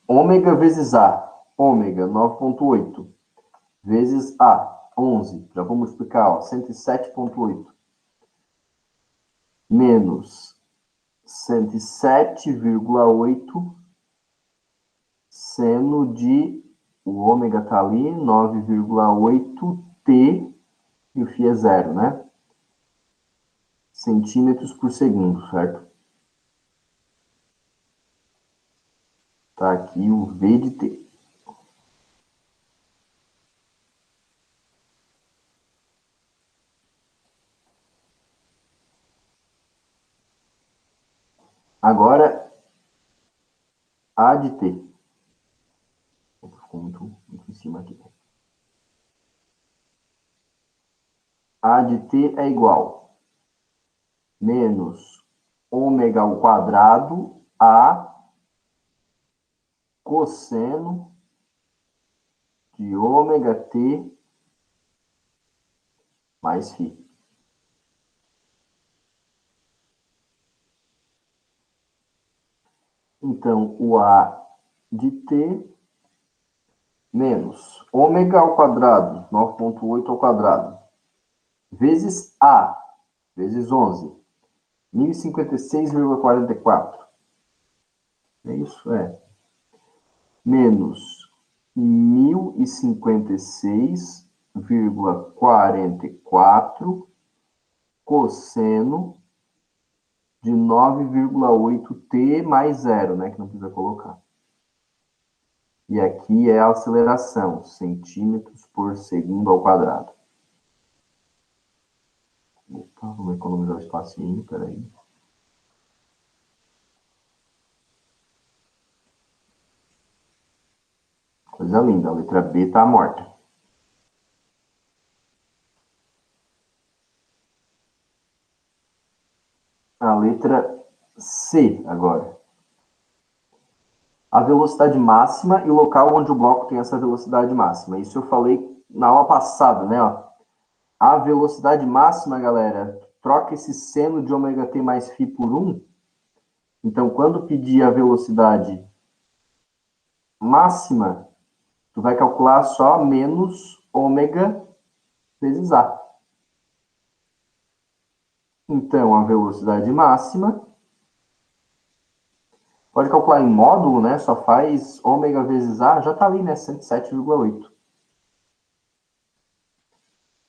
ômega vezes A, ômega 9,8, vezes A, 11, já vou multiplicar, ó, 107,8, menos 107,8 seno de, o ômega está ali, 9,8t, e o φ é zero, né? Centímetros por segundo, certo? Tá aqui o V de t. Agora, A de t. Ficou muito em cima aqui. A de t é igual menos ômega ao quadrado a cosseno de ômega t mais φ. Então, o A de t menos ômega ao quadrado, 9,8 ao quadrado, vezes A, vezes 11, 1056,44. É isso? É. Menos 1056,44 cosseno de 9,8t mais zero, né? Que não precisa colocar. E aqui é a aceleração, centímetros por segundo ao quadrado. Opa, vamos economizar o espacinho, peraí. Coisa linda, a letra B está morta. A letra C agora. A velocidade máxima e o local onde o bloco tem essa velocidade máxima. Isso eu falei na aula passada, né? Ó. A velocidade máxima, galera, troca esse seno de ômega t mais φ por 1. Então, quando pedir a velocidade máxima, tu vai calcular só menos ômega vezes A. Então, a velocidade máxima, pode calcular em módulo, né? Só faz ômega vezes A, já está ali, né? 107,8.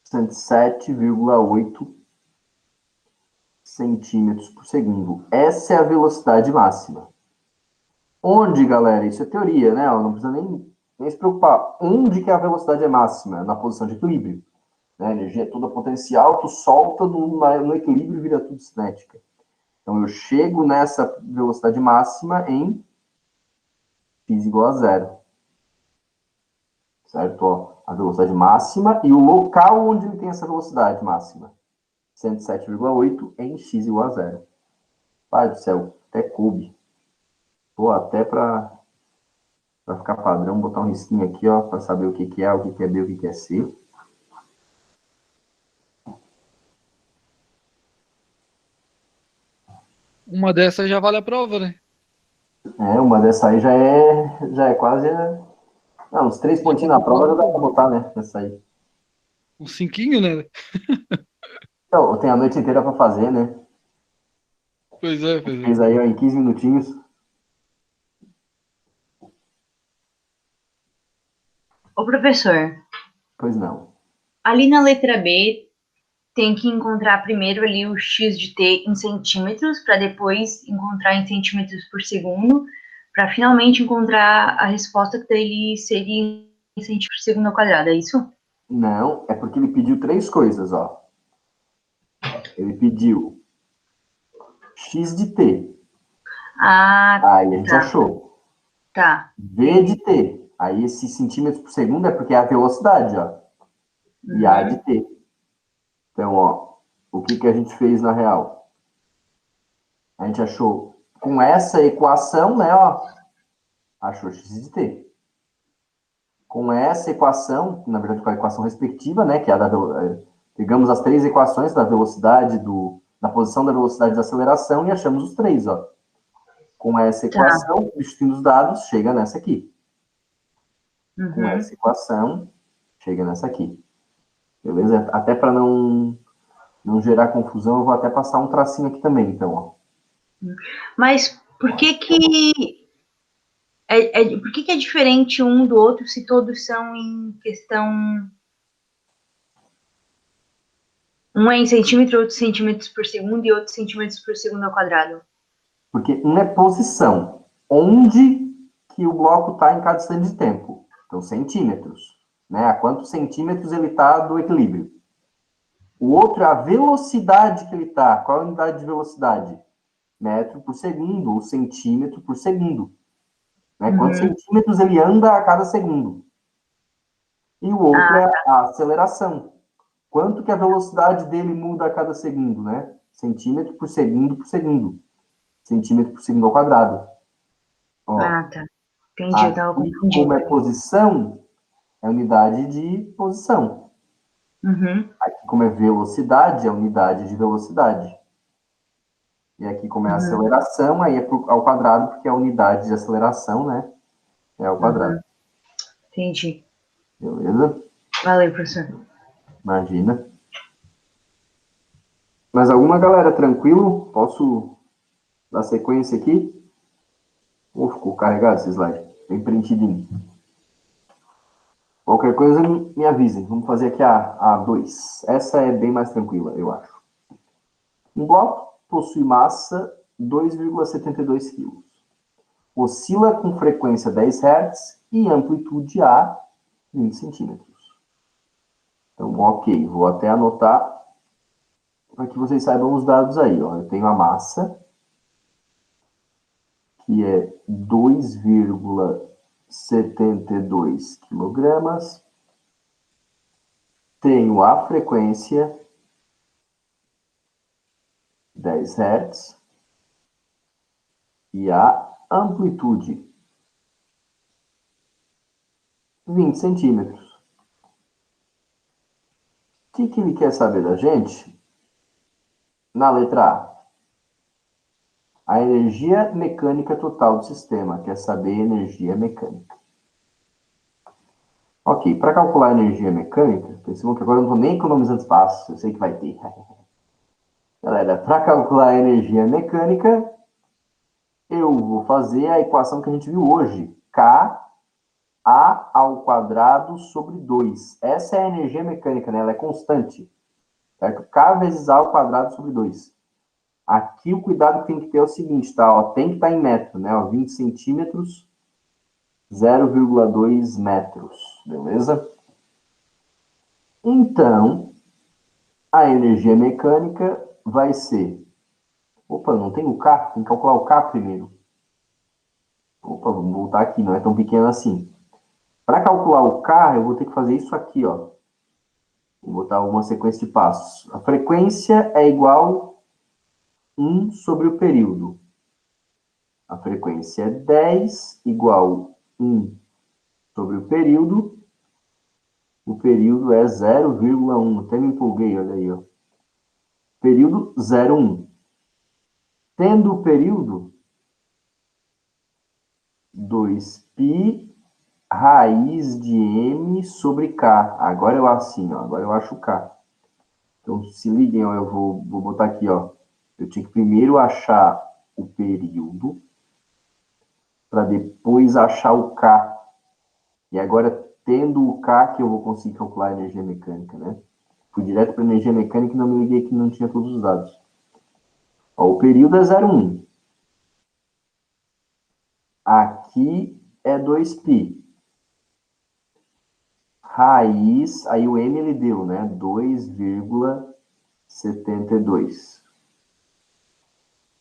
107,8 centímetros por segundo. Essa é a velocidade máxima. Onde, galera? Isso é teoria, né? Não precisa nem se preocupar. Onde que a velocidade é máxima? Na posição de equilíbrio. Né? A energia é toda potencial, tu solta no equilíbrio e vira tudo cinética. Então, eu chego nessa velocidade máxima em x igual a zero. Certo? Ó, a velocidade máxima e o local onde ele tem essa velocidade máxima. 107,8 em x igual a zero. Pai do céu, até coube. Vou até para ficar padrão, botar um risquinho aqui, ó, para saber o que é, o que é B, o que é C. Uma dessas já vale a prova, né? É, uma dessa aí já é quase... Não, uns 3 pontinhos na prova já dá para botar, né? Nessa aí. Um cinquinho, né? Então, tem a noite inteira para fazer, né? Pois é, pois é. Fez aí, ó, em 15 minutinhos. Ô, professor, Pois não. ali na letra B, tem que encontrar primeiro ali o x de t em centímetros, para depois encontrar em centímetros por segundo, para finalmente encontrar a resposta que daí seria em centímetros por segundo ao quadrado, é isso? Não, é porque ele pediu 3 coisas, ó. Ele pediu x de t. Ah, Aí a gente tá, achou. tá. V de t. Aí esse centímetros por segundo é porque é a velocidade, ó. E A de T. Então, ó, o que a gente fez na real? A gente achou, com essa equação, né, ó, achou x de t. Com essa equação, na verdade com a equação respectiva, né, que é a da pegamos as 3 equações da velocidade, da posição da velocidade da aceleração e achamos os 3, ó. Com essa equação, substituindo os dados, chega nessa aqui. Com essa equação, chega nessa aqui. Beleza? Até para não gerar confusão, eu vou até passar um tracinho aqui também, então, ó. Mas por que é diferente um do outro se todos são em questão... Um é em centímetro, outro centímetros por segundo e outro centímetros por segundo ao quadrado? Porque um é posição. Onde que o bloco está em cada instante de tempo? Então, centímetros. Né? A quantos centímetros ele está do equilíbrio. O outro é a velocidade que ele está. Qual é a unidade de velocidade? Metro por segundo ou centímetro por segundo. Né? Quantos centímetros ele anda a cada segundo. E o outro é a aceleração. Quanto que a velocidade dele muda a cada segundo, né? Centímetro por segundo por segundo. Centímetro por segundo ao quadrado. Ó, tá. Entendi, eu tava aqui, confundindo. como é posição, é unidade de posição. Aqui, como é velocidade, é unidade de velocidade. E aqui, como é aceleração, aí é ao quadrado, porque a unidade de aceleração, né? É ao quadrado. Entendi. Beleza? Valeu, professor. Imagina. Mais alguma, galera? Tranquilo? Posso dar sequência aqui? Ficou carregado esse slide. Tem print de mim. Qualquer coisa, me avisem. Vamos fazer aqui a 2. Essa é bem mais tranquila, eu acho. Um bloco possui massa 2,72 kg. Oscila com frequência 10 Hz e amplitude A 20 centímetros. Então, ok. Vou até anotar para que vocês saibam os dados aí. Ó. Eu tenho a massa, que é 2,72 quilogramas. Tenho a frequência 10 Hz e a amplitude 20 centímetros. O que ele quer saber da gente? Na letra A energia mecânica total do sistema. Quer saber energia mecânica. Ok, para calcular a energia mecânica, percebam que agora eu não estou nem economizando espaço, eu sei que vai ter. Galera, para calcular a energia mecânica, eu vou fazer a equação que a gente viu hoje. K A ao quadrado sobre 2. Essa é a energia mecânica, né? Ela é constante. Certo? K vezes A ao quadrado sobre 2. Aqui o cuidado que tem que ter é o seguinte, tá? Ó, tem que estar em metro, né? Ó, 20 centímetros, 0,2 metros. Beleza? Então, a energia mecânica vai ser... Opa, não tem o K? Tem que calcular o K primeiro. Opa, vamos voltar aqui. Não é tão pequeno assim. Para calcular o K, eu vou ter que fazer isso aqui, ó. Vou botar uma sequência de passos. A frequência é igual a 1 sobre o período. A frequência é 10 igual a 1 sobre o período. O período é 0,1. Até me empolguei, olha aí, ó. Período 0,1. Tendo o período, 2π raiz de m sobre k. Agora eu assim, ó. Agora eu acho k. Então, se liguem, ó, eu vou botar aqui, ó. Eu tinha que primeiro achar o período, para depois achar o K. E agora, tendo o K, que eu vou conseguir calcular a energia mecânica, né? Fui direto para a energia mecânica e não me liguei que não tinha todos os dados. Ó, o período é 0,1. Aqui é 2π. Raiz, aí o m ele deu, né? 2,72.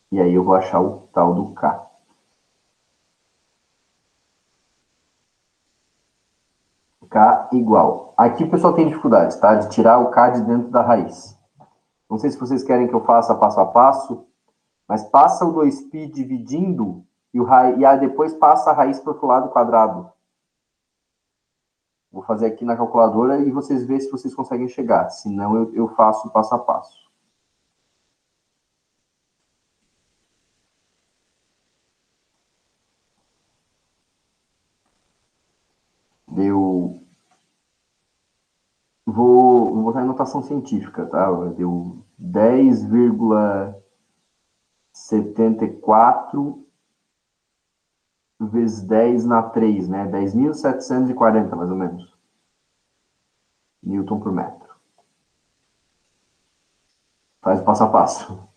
E aí eu vou achar o tal do K. K igual. Aqui o pessoal tem dificuldades, tá? De tirar o K de dentro da raiz. Não sei se vocês querem que eu faça passo a passo, mas passa o 2π dividindo e aí depois passa a raiz para o outro lado quadrado. Vou fazer aqui na calculadora e vocês veem se vocês conseguem chegar. Se não, eu faço passo a passo. Deu... Vou botar em notação científica, tá? Deu 10,74 vezes 10 na 3, né? 10.740, mais ou menos. Newton por metro. Faz o passo a passo.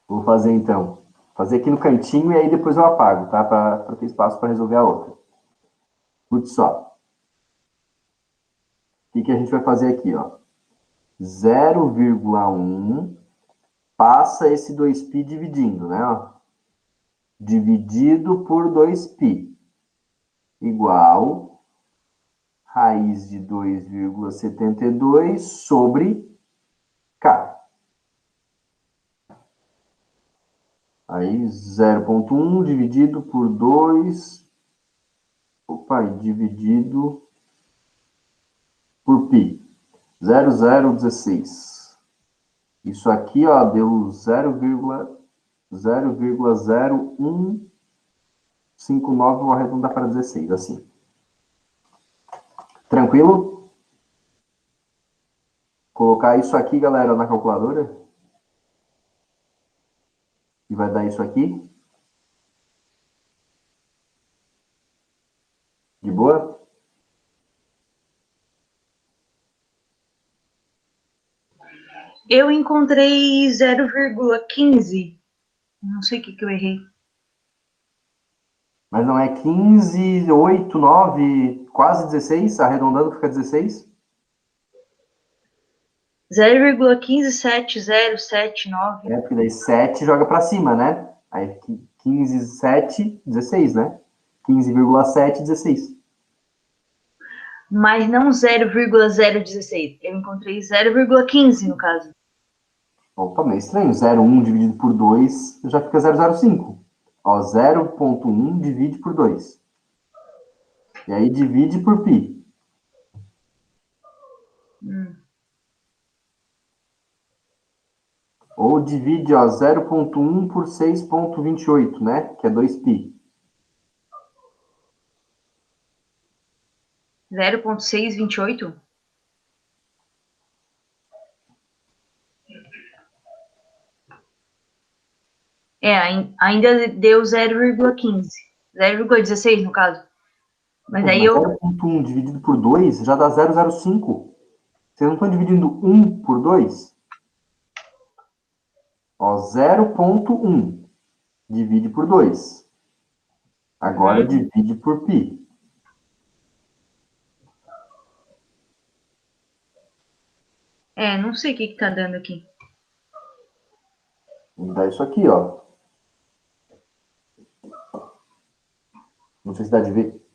Vou fazer, então. Fazer aqui no cantinho e aí depois eu apago, tá? Para ter espaço para resolver a outra. Escute só. O que a gente vai fazer aqui, ó? 0,1 passa esse 2π dividindo, né? Ó. Dividido por 2π igual raiz de 2,72 sobre K. Aí 0,1 dividido por 2, dividido por π. 0,016. Isso aqui, ó, deu 0,0159, vou arredondar para 16, assim. Tranquilo? Colocar isso aqui, galera, na calculadora. E vai dar isso aqui. De boa? Eu encontrei 0,15. Não sei o que eu errei. Mas não é 15, 8, 9, quase 16? Arredondando fica 16? 0,15709. É, porque daí 7 joga para cima, né? Aí 15, 7, 16, né? 15,7, 16. Mas não 0,016. Eu encontrei 0,15 no caso. Bom, tá meio estranho. 0,1 dividido por 2 já fica 0,05. Ó, 0,1 divide por 2. E aí divide por π. Ou divide, ó, 0,1 por 6,28, né? Que é 2π. 0,628? Ainda deu 0,15. 0,16 no caso. Mas aí eu... 0,1 dividido por 2 já dá 0,05. Vocês não estão dividindo 1 por 2? Ó, 0,1 divide por 2. Agora divide por π. Não sei o que tá dando aqui. Dá isso aqui, ó. Não sei se dá de ver.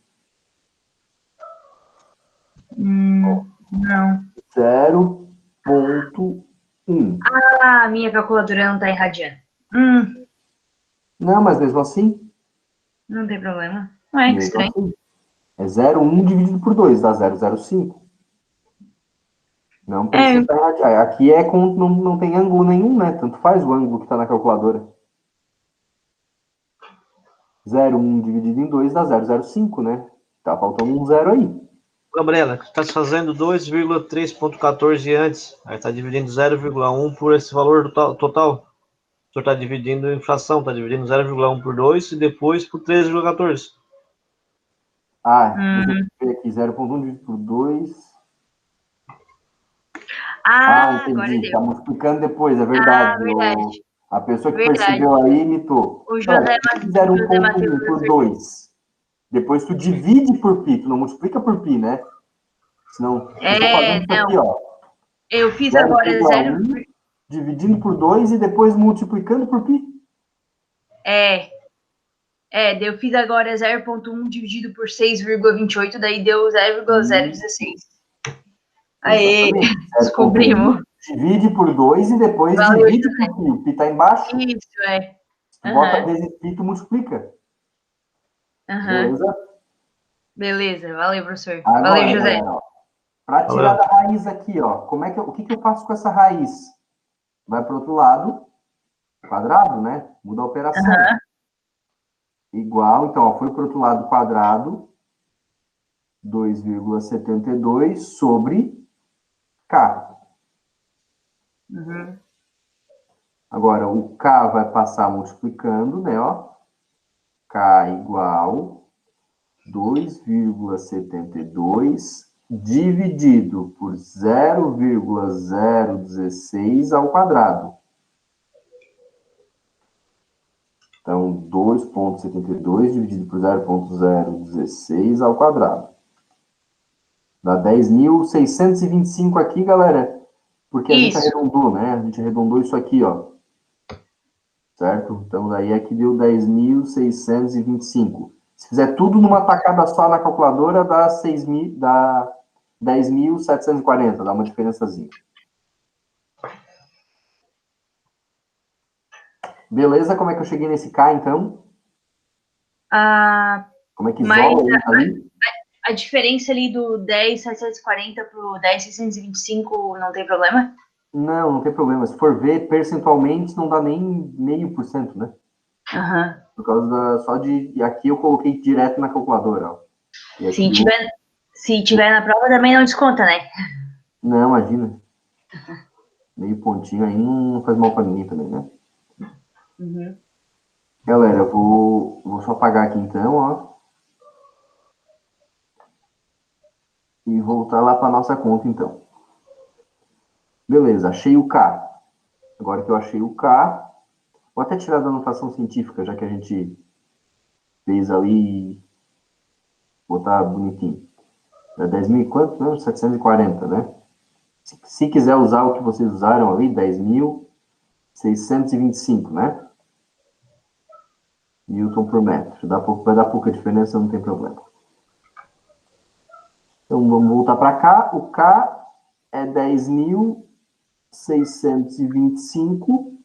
Não. 0,1. Ah, minha calculadora não tá irradiando. Não, mas mesmo assim... Não tem problema. Não é que mesmo estranho. assim, é 0,1 dividido por 2, dá 0,05. Não precisa irradiar. Aqui é com, não tem ângulo nenhum, né? Tanto faz o ângulo que está na calculadora. 0,1 dividido em 2 dá 0,05, né? Tá faltando um zero aí. Gabriela, está fazendo 2,3.14 antes. Aí está dividindo 0,1 por esse valor total. O senhor está dividindo inflação, está dividindo 0,1 por 2 e depois por 13,14. Deixa eu ver aqui. 0,1 dividido por 2... entendi. Agora deu. Tá multiplicando depois, é verdade. Verdade. A pessoa que percebeu aí imitou. O José Matheus 0,1 por 2. Depois tu divide por π, tu não multiplica por π, né? Senão, eu tô fazendo isso aqui, ó. Eu fiz agora 0,1 dividindo por 2 e depois multiplicando por π. daí eu fiz agora 0,1 dividido por 6,28, daí deu 0,016. Aê, Exatamente. descobrimos. Divide por 2 e depois Valeu, divide por pi. O pi está embaixo. Isso, Tu bota Aham, vezes pi, tu multiplica. aham. Beleza? Beleza, valeu, professor. Agora, Valeu, José. galera, para tirar Valeu. da raiz aqui, ó, o que eu faço com essa raiz? Vai para o outro lado, quadrado, né? Muda a operação. Aham, Igual, então, ó, foi para o outro lado quadrado, 2,72 sobre K. uhum. Agora, o K vai passar multiplicando, né, ó. K igual 2,72 dividido por 0,016 ao quadrado. Então, 2,72 dividido por 0,016 ao quadrado. Dá 10.625 aqui, galera, porque a gente Isso. arredondou, né? A gente arredondou isso aqui, ó. Certo? Então, daí aqui deu 10.625. Se fizer tudo numa tacada só na calculadora, dá 10.740, dá uma diferençazinha. Beleza? Como é que eu cheguei nesse K, então? Ah, Como é que mas isola isso ali? a diferença ali do 10.740 pro 10.625 não tem problema? Não, não tem problema. Se for ver percentualmente, não dá nem 0,5%, né? Aham. Por causa só de... E aqui eu coloquei direto na calculadora, ó. E aqui Se tiver na prova também não desconta, né? Não, imagina. Meio pontinho aí não faz mal pra ninguém também, né? Uhum. Galera, eu vou só apagar aqui então, ó. E voltar lá para nossa conta, então. Beleza, achei o K. Agora que eu achei o K, vou até tirar da notação científica, já que a gente fez ali e botar bonitinho. É 10.000 e quanto? Não, 740, né? Se quiser usar o que vocês usaram ali, 10.625, né? Newton por metro. Vai dar pouca diferença, não tem problema. Então, vamos voltar para cá. O K é 10.625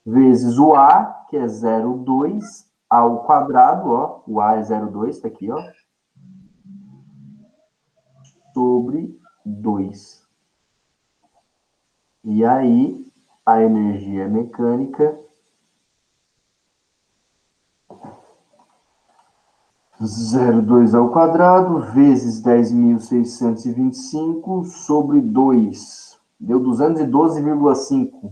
vezes o A, que é 0,2 ao quadrado, ó. O A é 0,2, tá aqui, ó. Sobre 2. E aí, a energia mecânica 0,2 ao quadrado vezes 10.625 sobre 2. Deu 212,5.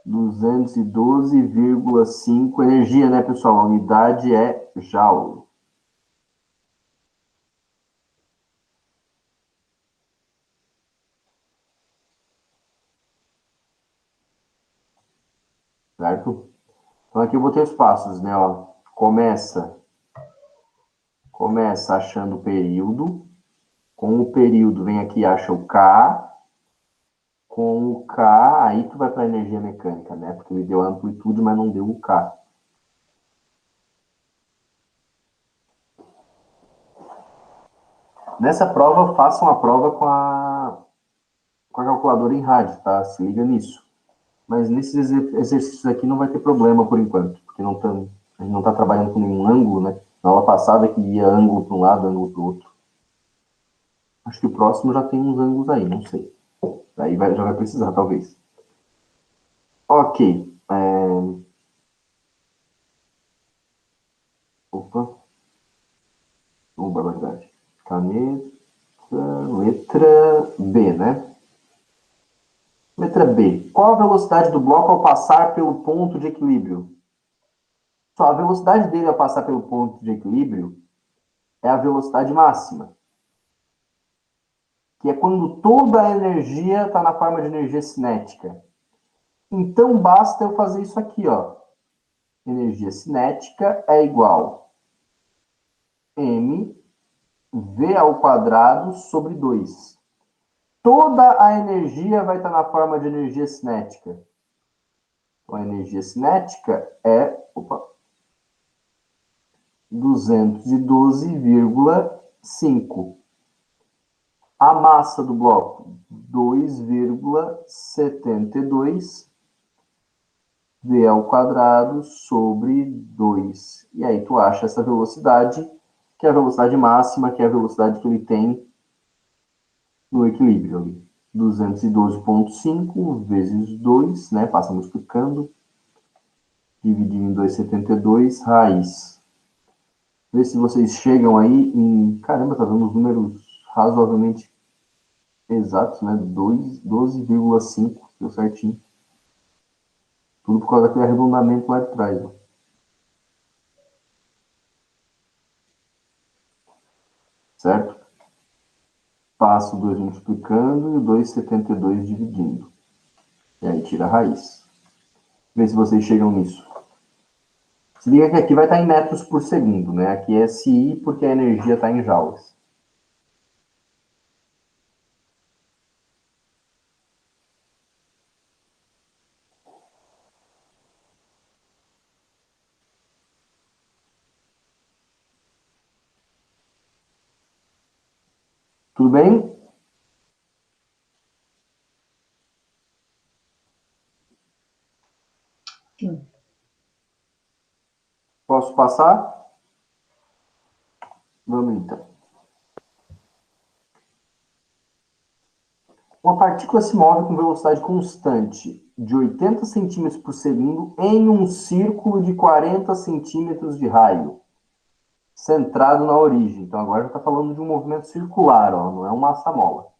212,5 energia, né, pessoal? A unidade é Joule. Certo? Então aqui eu botei os passos, né? Ó. Começa achando o período. Com o período, vem aqui e acha o K. Com o K, aí tu vai para a energia mecânica, né? Porque ele deu a amplitude, mas não deu o K. Nessa prova, façam a prova com a calculadora em rádio, tá? Se liga nisso. Mas nesses exercícios aqui não vai ter problema por enquanto, porque a gente não está trabalhando com nenhum ângulo, né? Na aula passada que ia ângulo para um lado, ângulo para o outro. Acho que o próximo já tem uns ângulos aí, não sei. Daí já vai precisar, talvez. Ok. Opa. Barbaridade. Caneta. Letra B, né? Letra B. Qual a velocidade do bloco ao passar pelo ponto de equilíbrio? Só a velocidade dele ao passar pelo ponto de equilíbrio é a velocidade máxima, que é quando toda a energia está na forma de energia cinética. Então, basta eu fazer isso aqui, ó. Energia cinética é igual m v ao quadrado sobre 2. Toda a energia vai estar na forma de energia cinética. Então, a energia cinética é 212,5. A massa do bloco, 2,72 v ao quadrado sobre 2. E aí tu acha essa velocidade, que é a velocidade máxima, que é a velocidade que ele tem no equilíbrio ali. 212,5 vezes 2, né? Passa multiplicando. Dividindo em 2,72, raiz. Vê se vocês chegam aí em... Caramba, tá dando uns números razoavelmente exatos, né? 12,5, deu certinho. Tudo por causa daquele arredondamento lá de trás. Ó. Certo? Passo o 2 multiplicando e o 2,72 dividindo. E aí tira a raiz. Vê se vocês chegam nisso. Se liga que aqui vai estar em metros por segundo, né? Aqui é SI porque a energia está em joules. Tudo bem? Sim. Posso passar? Vamos então. Uma partícula se move com velocidade constante de 80 centímetros por segundo em um círculo de 40 centímetros de raio, centrado na origem. Então agora já está falando de um movimento circular, ó, não é uma massa-mola.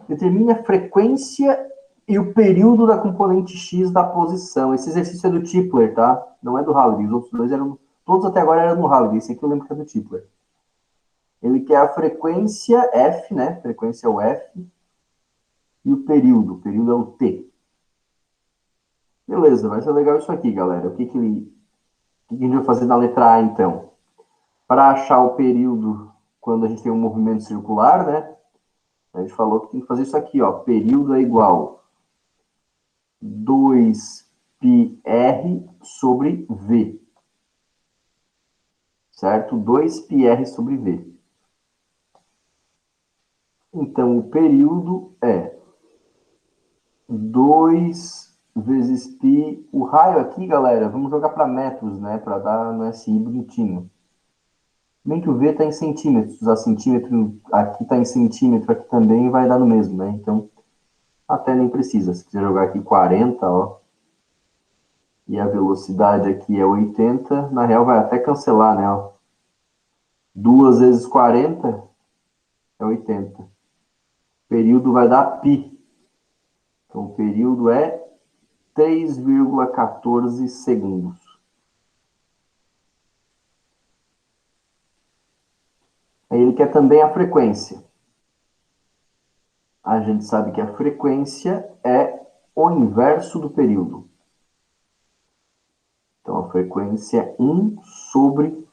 Determine a frequência e o período da componente X da posição. Esse exercício é do Tipler, tá? Não é do Halliday. Os outros dois eram... Todos até agora eram do Halliday. Esse aqui eu lembro que é do Tipler. Ele quer a frequência F, né? Frequência é o F. E o período é o T. Beleza, vai ser legal isso aqui, galera. O que a gente vai fazer na letra A, então? Para achar o período quando a gente tem um movimento circular, né? A gente falou que tem que fazer isso aqui, ó. Período é igual 2πr sobre V. Certo? 2πr sobre V. Então, o período é 2 vezes π. O raio aqui, galera, vamos jogar para metros, né? Para dar no SI bonitinho. Bem que o V está em centímetros. A centímetro aqui está em centímetro, aqui também vai dar no mesmo, né? Então, até nem precisa. Se quiser jogar aqui 40, ó. E a velocidade aqui é 80. Na real, vai até cancelar, né? Ó. 2 vezes 40 é 80. O período vai dar π. Então, o período é 3,14 segundos. Aí ele quer também a frequência. A gente sabe que a frequência é o inverso do período. Então, a frequência é 1 sobre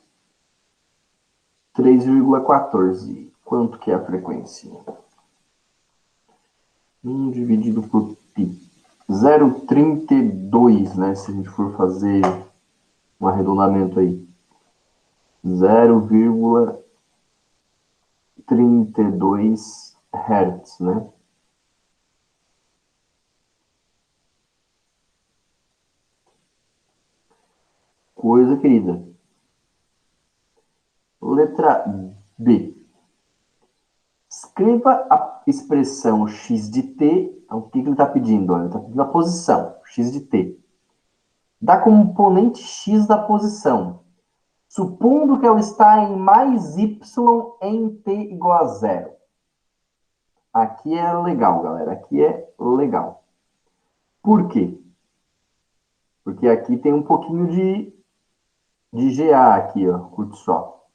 3,14. Quanto que é a frequência? 1 dividido por π. 0,32, né? Se a gente for fazer um arredondamento aí. 0,32 Hz, né? Coisa querida. Letra B. Escreva a expressão x de t. Então, o que ele está pedindo? Ele está pedindo a posição, x de t. Da componente x da posição, supondo que ela está em mais y em t igual a 0. Aqui é legal, galera. Aqui é legal. Por quê? Porque aqui tem um pouquinho de GA aqui, ó. Curte só.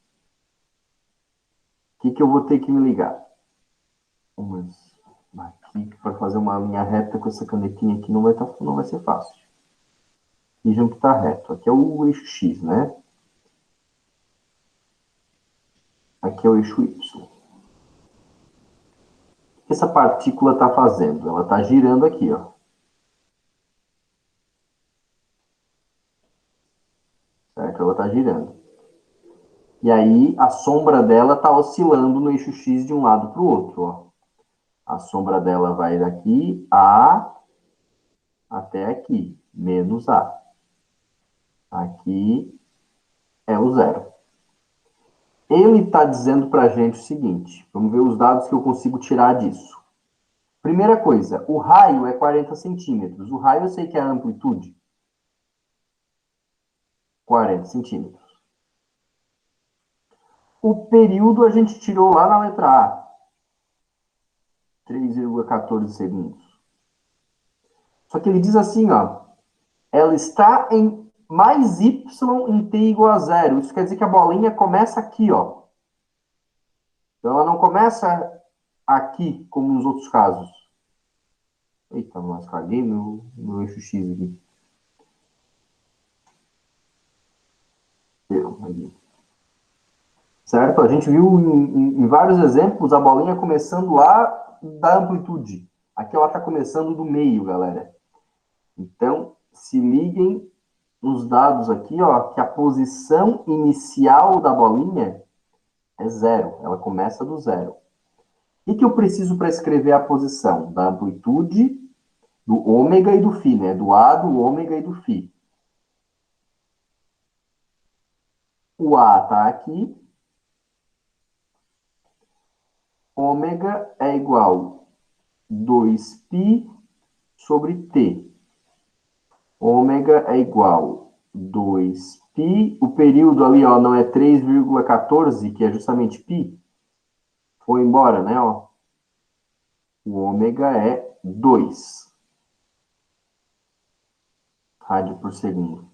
O que eu vou ter que me ligar? Mas aqui, para fazer uma linha reta com essa canetinha aqui, não vai ser fácil. Vejam que está reto. Aqui é o eixo X, né? Aqui é o eixo Y. O que essa partícula está fazendo? Ela está girando aqui, ó. E aí a sombra dela está oscilando no eixo X de um lado para o outro. Ó. A sombra dela vai daqui A até aqui, menos A. Aqui é o zero. Ele está dizendo para a gente o seguinte, vamos ver os dados que eu consigo tirar disso. Primeira coisa, o raio é 40 centímetros. O raio eu sei que é a amplitude. 40 centímetros. O período a gente tirou lá na letra A. 3,14 segundos. Só que ele diz assim, ó. Ela está em mais y em t igual a zero. Isso quer dizer que a bolinha começa aqui, ó. Então ela não começa aqui, como nos outros casos. Eita, mas caguei no eixo X aqui. Certo? A gente viu em vários exemplos a bolinha começando lá da amplitude. Aqui ela está começando do meio, galera. Então, se liguem nos dados aqui, ó, que a posição inicial da bolinha é zero. Ela começa do zero. O que eu preciso para escrever a posição? Da amplitude, do ômega e do φ, né? Do A, do ômega e do φ. O A está aqui. Ômega é igual a 2π sobre t. Ômega é igual a 2π. O período ali, ó, não é 3,14, que é justamente π. Foi embora, né? Ó. O ômega é 2 rádio por segundo.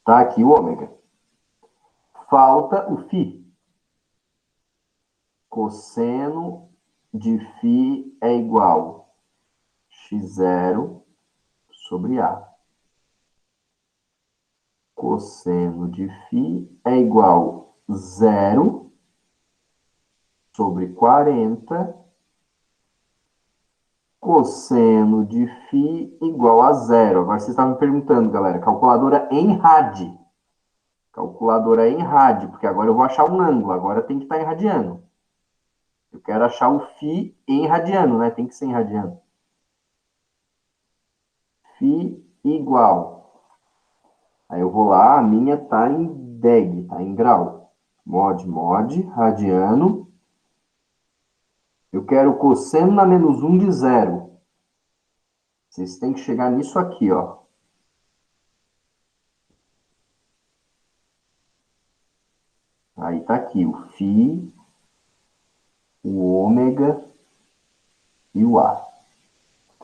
Tá aqui o ômega. Falta o φ. Cosseno de φ é igual a x0 sobre A. Cosseno de φ é igual a 0 sobre 40. Cosseno de φ igual a 0. Agora vocês estavam me perguntando, galera, calculadora em rádio. Calculadora em rádio, porque agora eu vou achar um ângulo, agora tem que estar em radiano. Eu quero achar o φ em radiano, né? Tem que ser em radiano. Φ igual. Aí eu vou lá, a minha tá em deg, tá em grau. Mod, radiano. Eu quero cosseno na menos 1 de 0. Vocês têm que chegar nisso aqui, ó. Aí tá aqui o φ, o ômega e o A.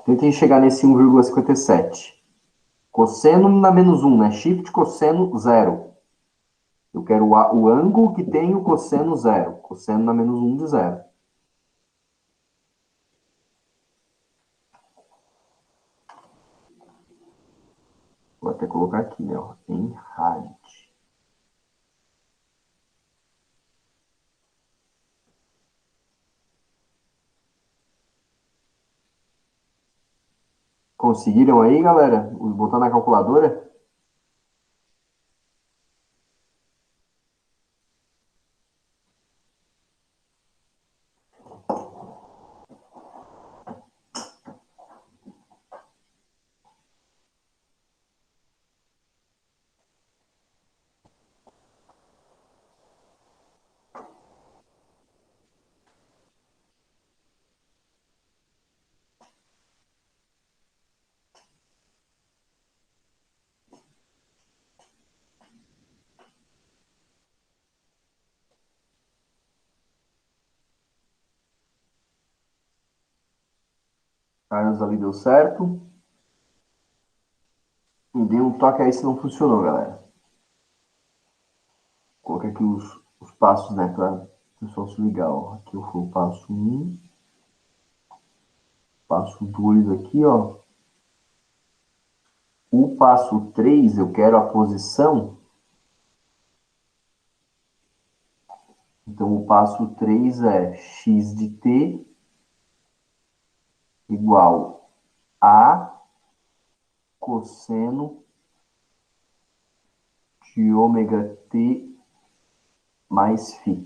Tentem chegar nesse 1,57. Cosseno na menos 1, né? Shift cosseno 0. Eu quero o ângulo que tem o cosseno 0. Cosseno na menos 1 de 0. Vou até colocar aqui, né? Ó, em rádio. Conseguiram aí, galera? Botar na calculadora? Carlos ali deu certo. Me dê um toque aí se não funcionou, galera. Vou colocar aqui os passos, né? Para o pessoal se ligar. Ó. Aqui eu fui o passo 1. Passo 2 aqui, ó. O passo 3, eu quero a posição. Então, o passo 3 é x de t igual a cosseno de ômega t mais φ.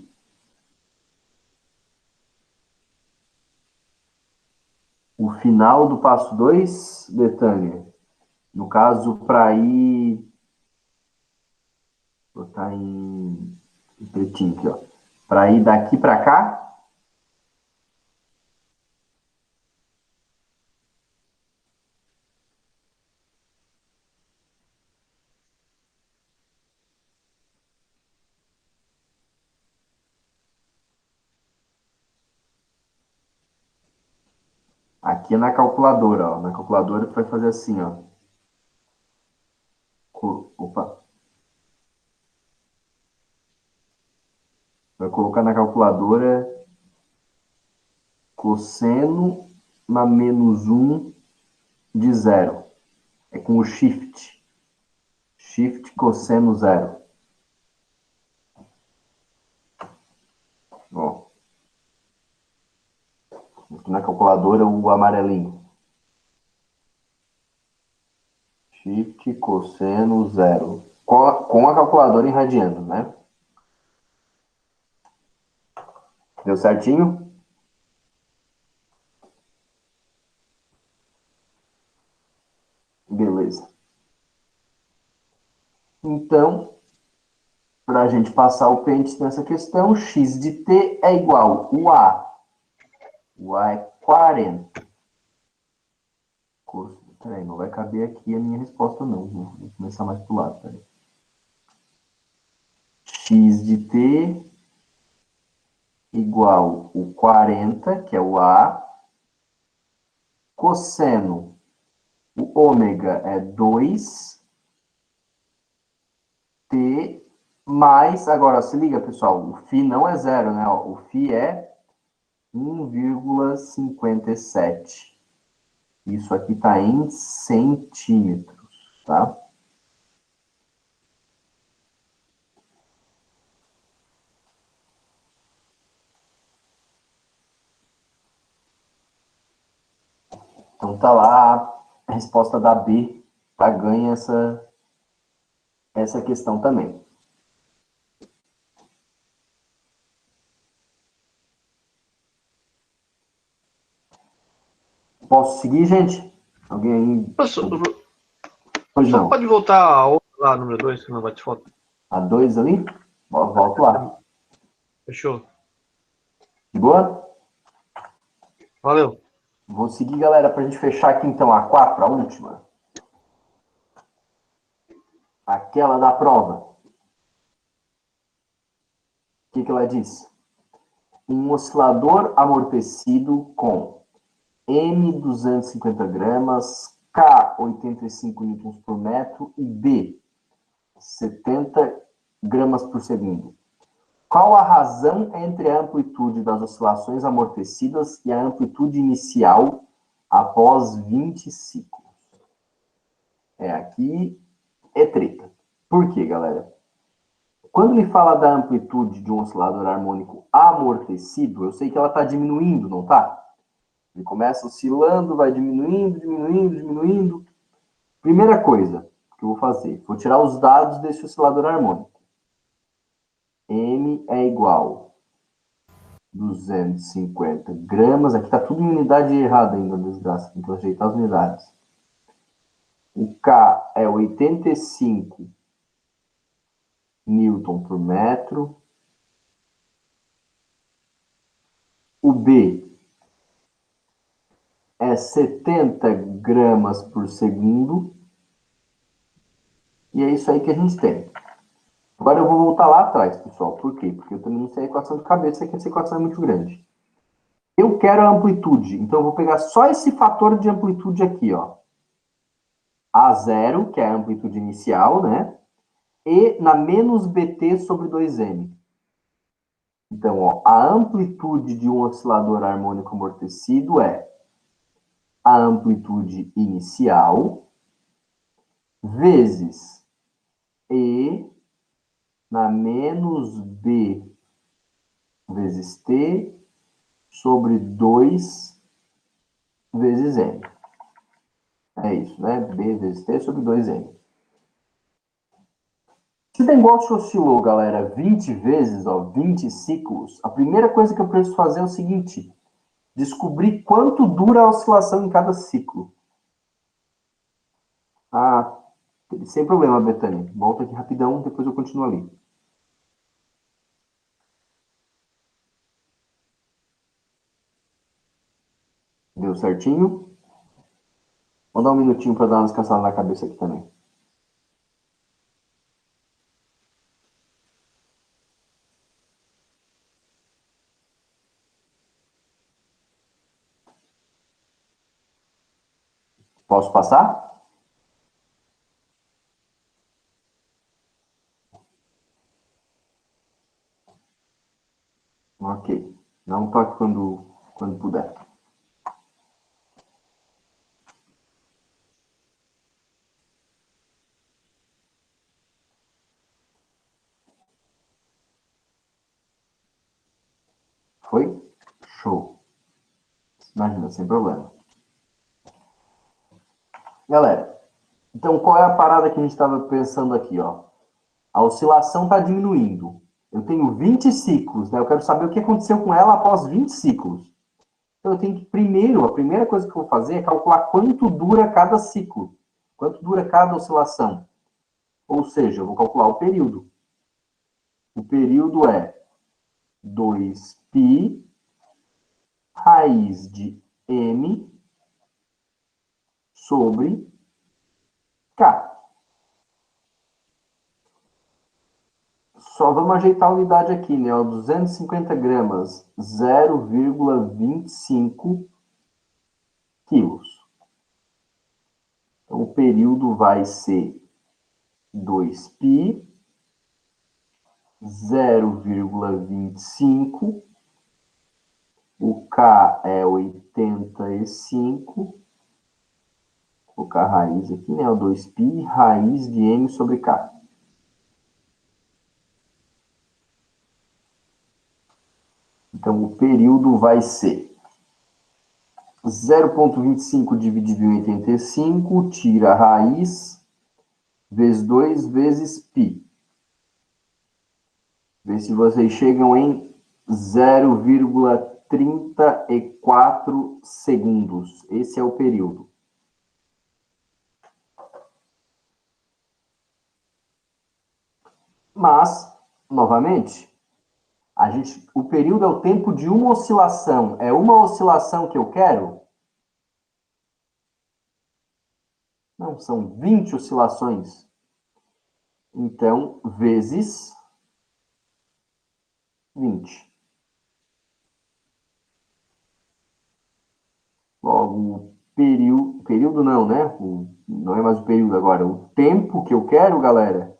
O final do passo 2, Betânia, no caso, para ir... Vou botar em pretinho aqui, ó. Para ir daqui para cá, aqui é na calculadora, ó. Na calculadora tu vai fazer assim, ó. Opa. Vai colocar na calculadora cosseno na menos 1 de 0. É com o shift. Shift cosseno 0. Ó. Aqui na calculadora o amarelinho. Shift cosseno 0. Com a calculadora irradiando, né? Deu certinho? Beleza. Então, para a gente passar o pente nessa questão, x de t é igual o A. O A é 40. Peraí, não vai caber aqui a minha resposta, não. Vou começar mais para o lado. Peraí. X de t igual o 40, que é o A. Cosseno, o ômega é 2. T mais, agora se liga, pessoal, o φ não é 0, né? O φ é 1,57. Isso aqui está em centímetros, tá? Então tá lá a resposta da B, tá? Ganha essa questão também. Posso seguir, gente? Alguém aí? Professor, Pois só não. pode voltar a outra lá, número 2, que não bate foto. A 2 ali? Volto lá. Fechou. De boa? Valeu. Vou seguir, galera, para a gente fechar aqui, então, a 4, a última. Aquela da prova. O que ela diz? Um oscilador amortecido com M 250 gramas, K 85 newtons por metro e B 70 gramas por segundo. Qual a razão entre a amplitude das oscilações amortecidas e a amplitude inicial após 20 ciclos? Aqui é treta. Por quê, galera? Quando me fala da amplitude de um oscilador harmônico amortecido, eu sei que ela está diminuindo, não está? Ele começa oscilando, vai diminuindo, diminuindo, diminuindo. Primeira coisa que eu vou fazer, vou tirar os dados desse oscilador harmônico. M é igual a 250 gramas. Aqui está tudo em unidade errada ainda, desgraça. Tem que ajeitar as unidades. O K é 85 newton por metro. O B é 70 gramas por segundo. E é isso aí que a gente tem. Agora eu vou voltar lá atrás, pessoal. Por quê? Porque eu também não sei a equação de cabeça, que essa equação é muito grande. Eu quero a amplitude, então eu vou pegar só esse fator de amplitude aqui, ó. A0, que é a amplitude inicial, né? E na menos BT sobre 2M. Então, ó, a amplitude de um oscilador harmônico amortecido é a amplitude inicial vezes E na menos B vezes T sobre 2 vezes M. É isso, né? B vezes T sobre 2M. Se o negócio oscilou, galera, 20 vezes, ó, 20 ciclos, a primeira coisa que eu preciso fazer é o seguinte: descobrir quanto dura a oscilação em cada ciclo. Ah, sem problema, Betânia. Volta aqui rapidão, depois eu continuo ali. Deu certinho? Vou dar um minutinho para dar uma descansada na cabeça aqui também. Posso passar? Ok. Não toque quando puder. Foi? Show. Imagina, sem problema. Galera, então qual é a parada que a gente estava pensando aqui, ó? A oscilação está diminuindo. Eu tenho 20 ciclos, né? Eu quero saber o que aconteceu com ela após 20 ciclos. Então eu tenho que primeiro, a primeira coisa que eu vou fazer é calcular quanto dura cada ciclo. Quanto dura cada oscilação. Ou seja, eu vou calcular o período. O período é 2π raiz de m sobre k. Só vamos ajeitar a unidade aqui, né? 250 gramas, 0,25 quilos. Então, o período vai ser 2π, 0,25. O K é 85. Vou colocar a raiz aqui, né? O 2π, raiz de m sobre k. Então, o período vai ser 0,25 dividido em 85, tira a raiz, vezes 2, vezes π. Vê se vocês chegam em 0,34 segundos. Esse é o período. Mas, novamente, o período é o tempo de uma oscilação. É uma oscilação que eu quero? Não, são 20 oscilações. Então, vezes 20. Logo, período não, né? Não é mais o período agora. O tempo que eu quero, galera,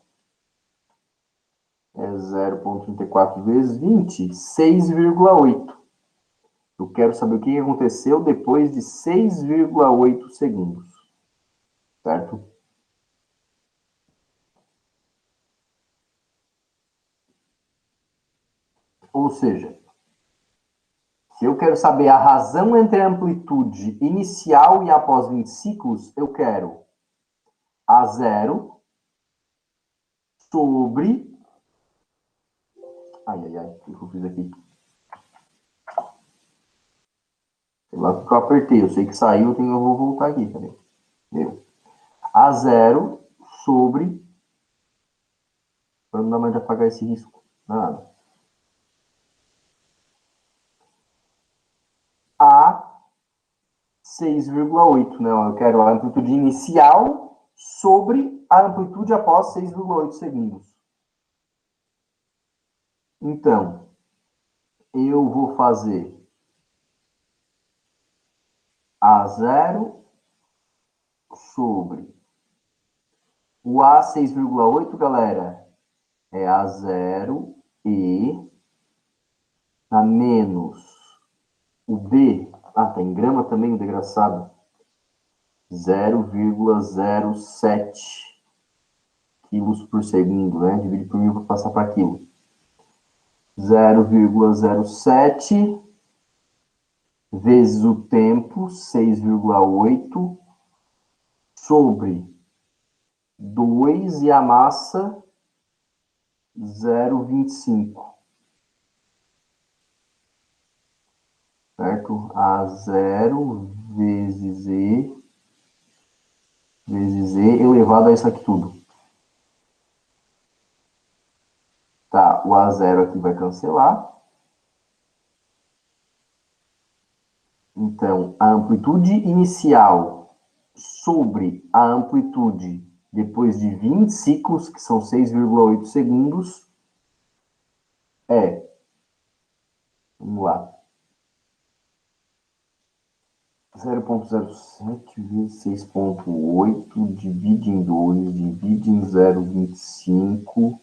é 0,34 vezes 20, 6,8. Eu quero saber o que aconteceu depois de 6,8 segundos. Certo? Ou seja, se eu quero saber a razão entre a amplitude inicial e após 20 ciclos, eu quero A0 sobre... Ai, o que eu fiz aqui? Sei lá o que eu apertei. Eu sei que saiu, eu vou voltar aqui. Cadê? Deu. A0 sobre... Para não dar mais de apagar esse risco. Nada. A 6,8, né? Eu quero a amplitude inicial sobre a amplitude após 6,8 segundos. Então, eu vou fazer A0 sobre o A 6,8, galera, é A0 e a menos o B, tá em grama também, o desgraçado, 0,07 quilos por segundo, né? Divide por 1000 para passar para quilo. 0,07 vezes o tempo, 6,8, sobre 2 e a massa 0,25. Certo? A0 vezes Z elevado a isso aqui tudo. Tá, o A0 aqui vai cancelar. Então, a amplitude inicial sobre a amplitude depois de 20 ciclos, que são 6,8 segundos, vamos lá, 0,07 vezes 6,8, divide em 2, divide em 0,25,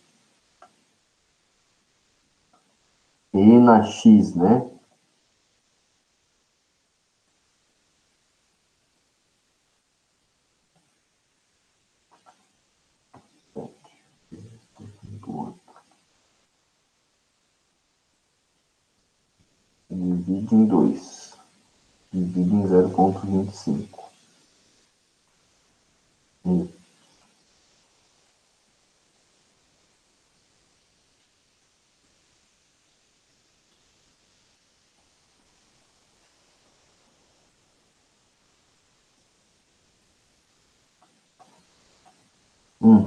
E na X, né? Divide em 2. Divide em 0,25.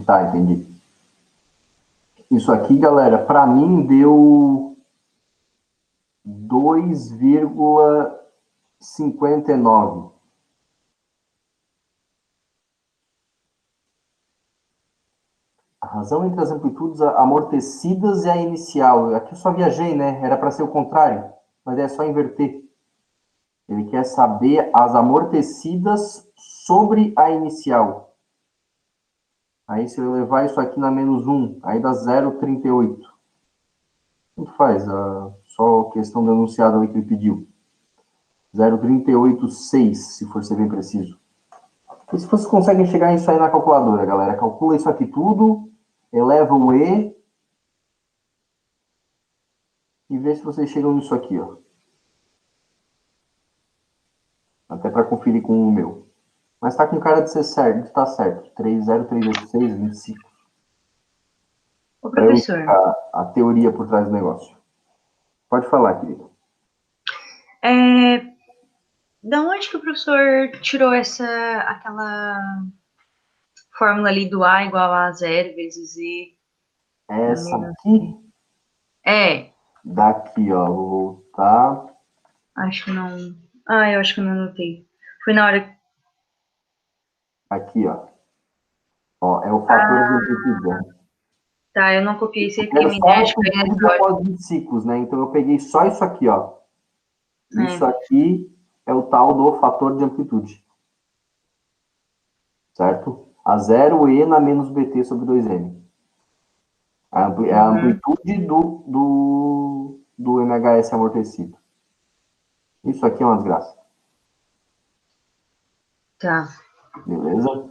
Tá, entendi. Isso aqui, galera, para mim deu 2,59. A razão entre as amplitudes amortecidas e a inicial. Aqui eu só viajei, né? Era para ser o contrário, mas é só inverter. Ele quer saber as amortecidas sobre a inicial. Aí se eu levar isso aqui na menos 1, aí dá 0,38. Tanto faz, só a questão do enunciado ali que ele pediu. 0,386, se for ser bem preciso. E se vocês conseguem chegar nisso aí na calculadora, galera, calcula isso aqui tudo, eleva o E e vê se vocês chegam nisso aqui, ó. Até para conferir com o meu. Mas tá com cara de ser certo, de estar certo. 30386, 25. Ô, Para eu professor, explicar a teoria por trás do negócio. Pode falar, querido. da onde que o professor tirou aquela fórmula ali do A igual a zero vezes Z? Essa aqui, É, daqui, ó, vou voltar. acho que não. Ah, eu acho que eu não anotei. Foi na hora. Aqui, ó. Ó, é o fator de amplitude, ó. Tá, eu não copiei isso aí porque Era minha só a internet caiu nessa amplitude hora. após 20 ciclos, né? Então eu peguei só isso aqui, ó. Isso É. aqui é o tal do fator de amplitude. Certo? A 0E na menos BT sobre 2M. É a amplitude do MHS amortecido. Isso aqui é uma desgraça. Tá. Beleza?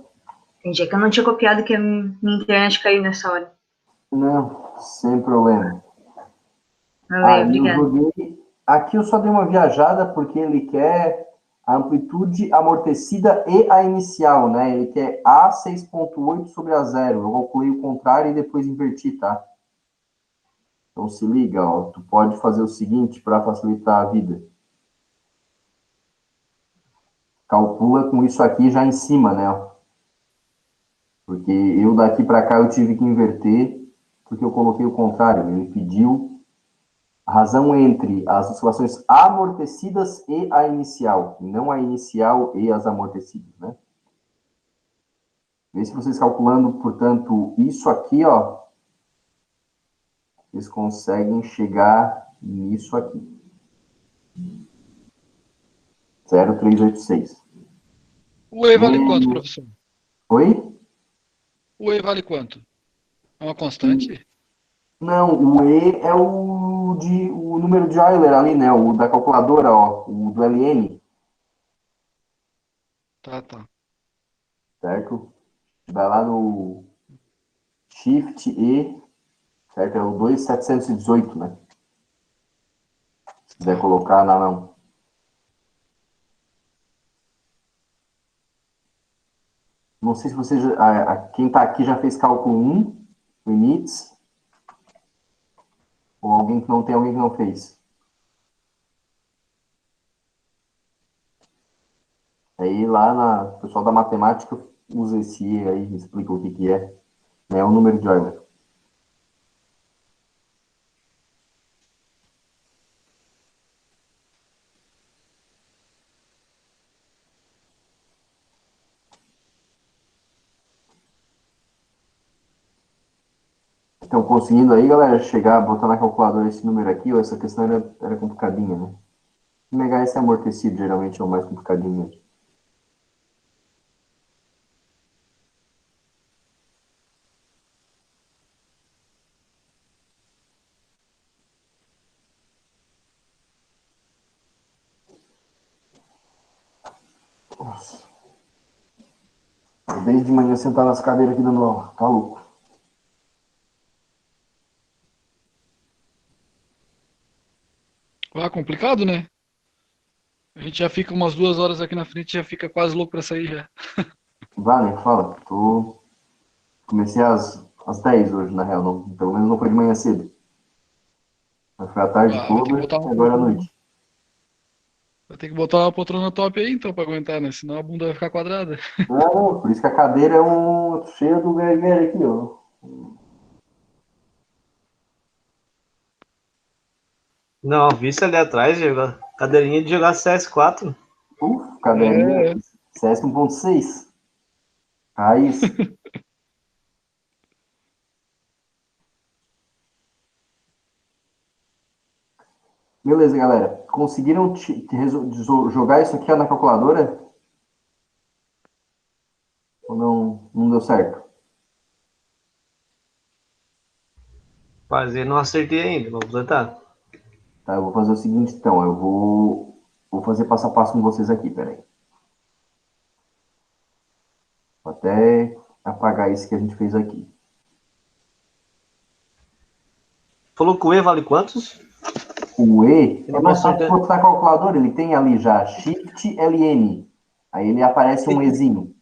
Entendi. É que eu não tinha copiado que a minha internet caiu nessa hora. Não, sem problema. Valeu, Aí eu obrigada. joguei. Aqui eu só dei uma viajada porque ele quer a amplitude amortecida e a inicial, né? Ele quer A 6,8 sobre A 0. Eu calculei o contrário e depois inverti, tá? Então se liga, ó. Tu pode fazer o seguinte para facilitar a vida. Calcula com isso aqui já em cima, né? Porque eu daqui para cá eu tive que inverter porque eu coloquei o contrário. Ele pediu a razão entre as oscilações amortecidas e a inicial, e não a inicial e as amortecidas, né? Vê se vocês calculando, portanto, isso aqui, ó, vocês conseguem chegar nisso aqui. 0,386. O E vale quanto, professor? Oi? O E vale quanto? É uma constante? Não, o E é o número de Euler ali, né? O da calculadora, ó, o do LN, Tá. certo? Vai lá no Shift E, certo? É o 2,718, né? Se quiser colocar na não. Não sei se você quem está aqui já fez cálculo 1, limites. Ou alguém que não tem, alguém que não fez? Aí o pessoal da matemática usa esse E aí, explica o que que é. É o número de Euler. Estão conseguindo aí, galera, chegar, botar na calculadora esse número aqui, ó, essa questão era complicadinha, né? Negar esse amortecido geralmente é o mais complicadinho mesmo. Nossa. Desde de manhã sentar nas cadeiras aqui dando aula. Tá louco. Ah, complicado, né? A gente já fica umas 2 horas aqui na frente, já fica quase louco pra sair já. Vá, né? Fala. Comecei às 10 hoje, na real. Não, pelo menos não foi de manhã cedo. Mas foi a tarde Ah, toda e agora à noite. vai ter que botar uma poltrona top aí então pra aguentar, né? Senão a bunda vai ficar quadrada. Não, por isso que a cadeira é cheia do velho aqui, ó. Não, visto ali atrás, Diego. Cadeirinha de jogar CS4. Cadeirinha É, é. CS 1.6. Raiz. Beleza, galera. Conseguiram jogar isso aqui ó, na calculadora? Ou não deu certo? Fazer, não acertei ainda, vamos tentar. Tá, eu vou fazer o seguinte, então. Vou fazer passo a passo com vocês aqui, peraí. Vou até apagar esse que a gente fez aqui. Falou que o E vale quantos? O E Eu é não mais prestou fácil de botar na calculadora. Ele tem ali já Shift LN. Aí ele aparece um Ezinho.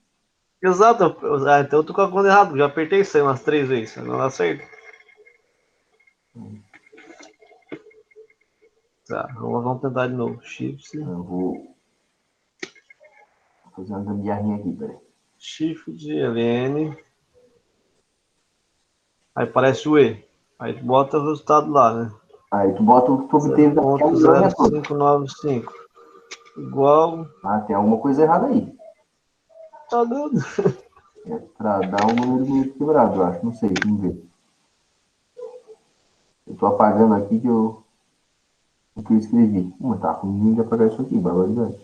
Exato, então eu tô com a conta errada, já apertei isso aí umas 3 vezes, não dá certo. Tá, vamos tentar de novo. Shift, Eu vou fazer uma gambiarrinha aqui, peraí. Shift, LN, aí aparece o E. Aí tu bota o resultado lá, né? Aí tu bota o que tu obteve daquela manha toda. 0,0595 igual. Ah, tem alguma coisa errada aí. Tá dando. É pra dar um número meio quebrado, eu acho. Não sei, vamos ver. Eu tô apagando aqui o que eu escrevi. Mas tá ruim de apagar isso aqui, barbaridade.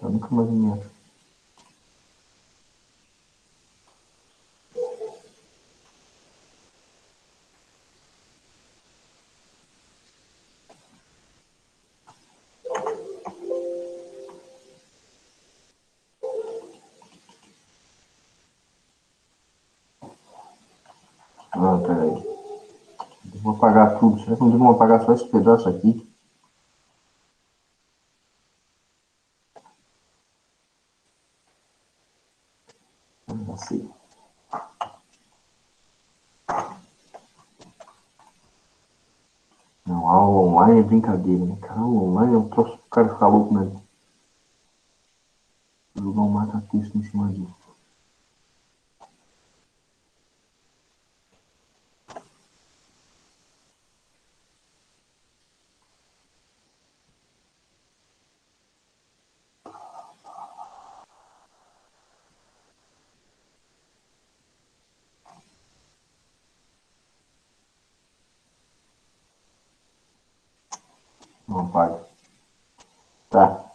Eu nunca mais me acho. Ah, peraí. Eu vou apagar tudo. Será que não tem como apagar só esse pedaço aqui? Não sei. Não, aula online é brincadeira, né? Cara, aula online é um troço pro cara ficar louco mesmo. Vou jogar um mata-texto em cima disso. Não apaga. Tá.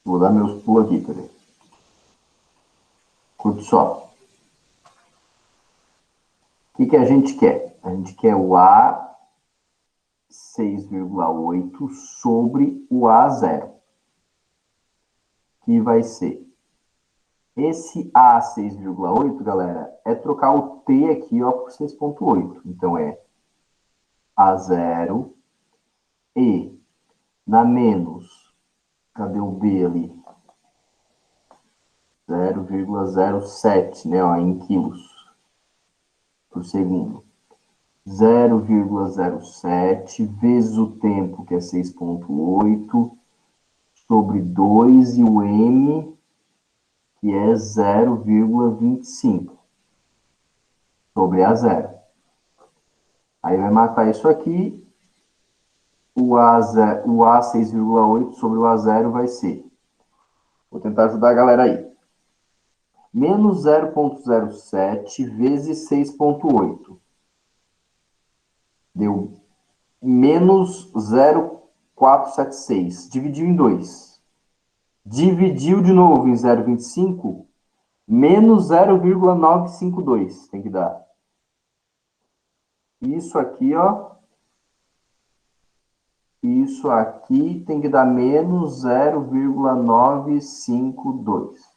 Vou dar meus pulos aqui, peraí. Curte só. O que a gente quer? A gente quer o A 6,8 sobre o A zero. Que vai ser esse A 6,8, galera, é trocar o T aqui ó, por 6,8. Então é A zero e na menos, cadê o B ali? 0,07, né, ó, em quilos por segundo. 0,07 vezes o tempo, que é 6,8, sobre 2 e o M, que é 0,25, sobre a zero. Aí vai matar isso aqui, o A 6,8 sobre o A0 vai ser. Vou tentar ajudar a galera aí. Menos 0,07 vezes 6,8. Deu menos 0,476. Dividiu em 2. Dividiu de novo em 0,25. Menos 0,952 tem que dar. Isso aqui, ó. Isso aqui tem que dar menos 0,952.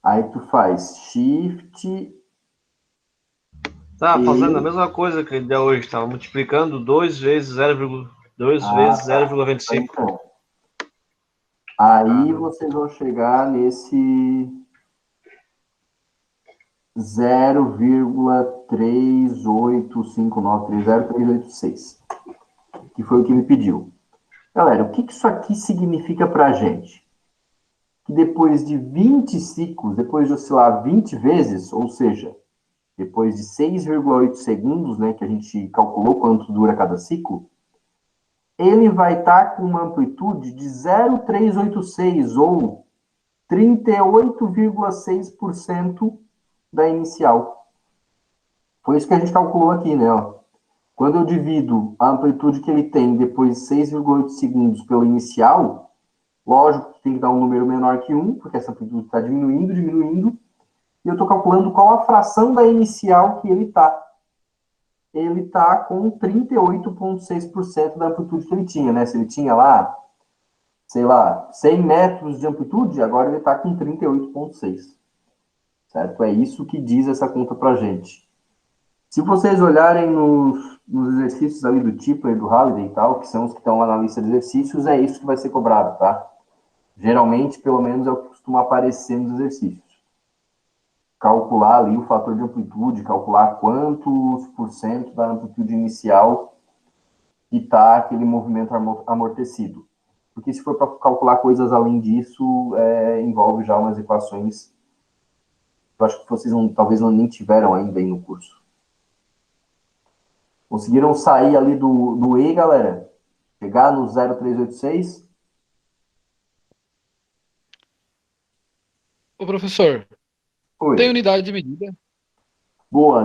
Aí tu faz shift. Tá fazendo a mesma coisa que ele deu hoje. Tava multiplicando 2 vezes 0,2 vezes 0,25. Então. Aí vocês vão chegar nesse 0,385930386, que foi o que me pediu. Galera, o que isso aqui significa para a gente? Que depois de 20 ciclos, depois de oscilar 20 vezes, ou seja, depois de 6,8 segundos, né, que a gente calculou quanto dura cada ciclo, ele vai estar com uma amplitude de 0,386, ou 38,6% da inicial. Foi isso que a gente calculou aqui, né? Ó. Quando eu divido a amplitude que ele tem depois de 6,8 segundos pelo inicial, lógico que tem que dar um número menor que 1, porque essa amplitude está diminuindo, e eu estou calculando qual a fração da inicial que ele está. Ele está com 38,6% da amplitude que ele tinha, né? Se ele tinha lá, sei lá, 100 metros de amplitude, agora ele está com 38,6%. Certo? É isso que diz essa conta para gente. Se vocês olharem nos exercícios ali do Tipler e do Halliday e tal, que são os que estão lá na lista de exercícios, é isso que vai ser cobrado, tá? Geralmente, pelo menos, é o que costuma aparecer nos exercícios. Calcular ali o fator de amplitude, calcular quantos por cento da amplitude inicial que está aquele movimento amortecido. Porque se for para calcular coisas além disso, envolve já umas equações que eu acho que vocês talvez nem tiveram ainda aí no curso. Conseguiram sair ali do E, galera? Chegar no 0,386? Ô, professor, Oi. tem unidade de medida? Boa,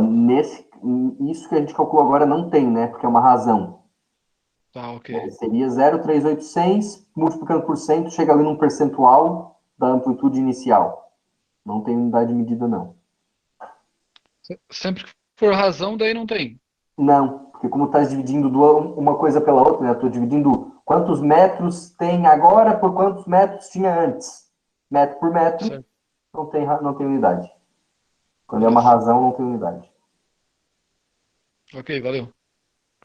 isso que a gente calculou agora não tem, né? Porque é uma razão. Tá, ok. Seria 0,386, multiplicando por cento, chega ali num percentual da amplitude inicial. Não tem unidade de medida, não. Sempre que for razão, daí não tem. Não, porque como está dividindo uma coisa pela outra, né? Estou dividindo quantos metros tem agora por quantos metros tinha antes. Metro por metro, Certo. não tem unidade. Quando é uma razão, não tem unidade. Ok, valeu.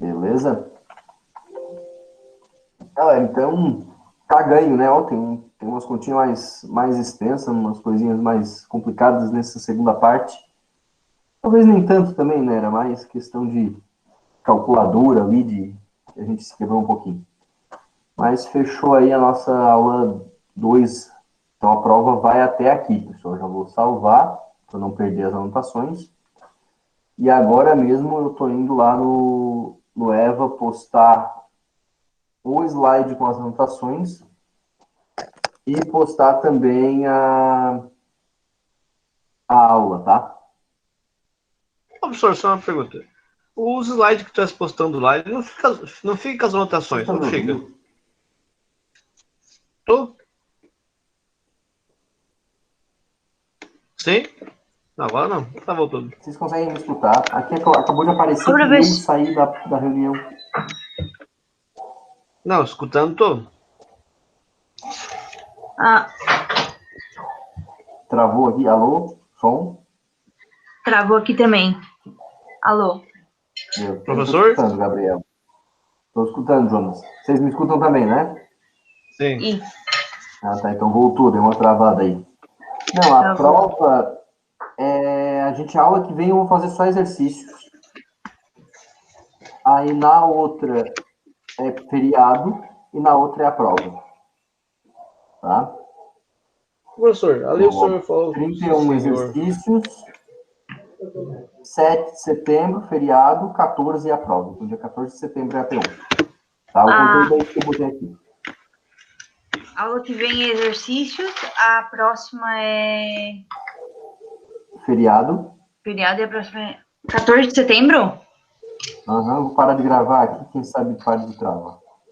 Beleza? Galera, então, tá ganho, né? Ó, tem umas continhas mais extensas, umas coisinhas mais complicadas nessa segunda parte. Talvez nem tanto também, né? Era mais questão de calculadora ali, de a gente se quebrou um pouquinho. Mas fechou aí a nossa aula 2. Então a prova vai até aqui, pessoal. Já vou salvar para não perder as anotações. E agora mesmo eu estou indo lá no Eva postar o slide com as anotações e postar também a aula, tá? Professor, só uma pergunta. Os slides que tu estás postando lá, ele não fica as anotações, não fica? Tô? Sim? Agora não. Tá voltando. Vocês conseguem me escutar? Aqui acabou de aparecer que eu saí da reunião. Não, escutando tô. Ah, Travou aqui? Alô? Som? travou aqui também. Alô? Professor? Estou escutando, Gabriel. Estou escutando, Jonas. Vocês me escutam também, né? Sim. Isso. Ah, tá, então voltou, deu uma travada aí. Não, a Tá bom. prova, a gente, a aula que vem eu vou fazer só exercícios. Aí na outra é feriado e na outra é a prova. Tá? Professor, ali o senhor falou. 31 senhor. exercícios, 7 de setembro, feriado, 14 é a prova. Então, dia 14 de setembro é a P1. Tá? O conteúdo é isso que eu botei aqui. Aula que vem é exercícios, a próxima é Feriado. feriado e a próxima é 14 de setembro? Vou parar de gravar aqui, quem sabe para de travar.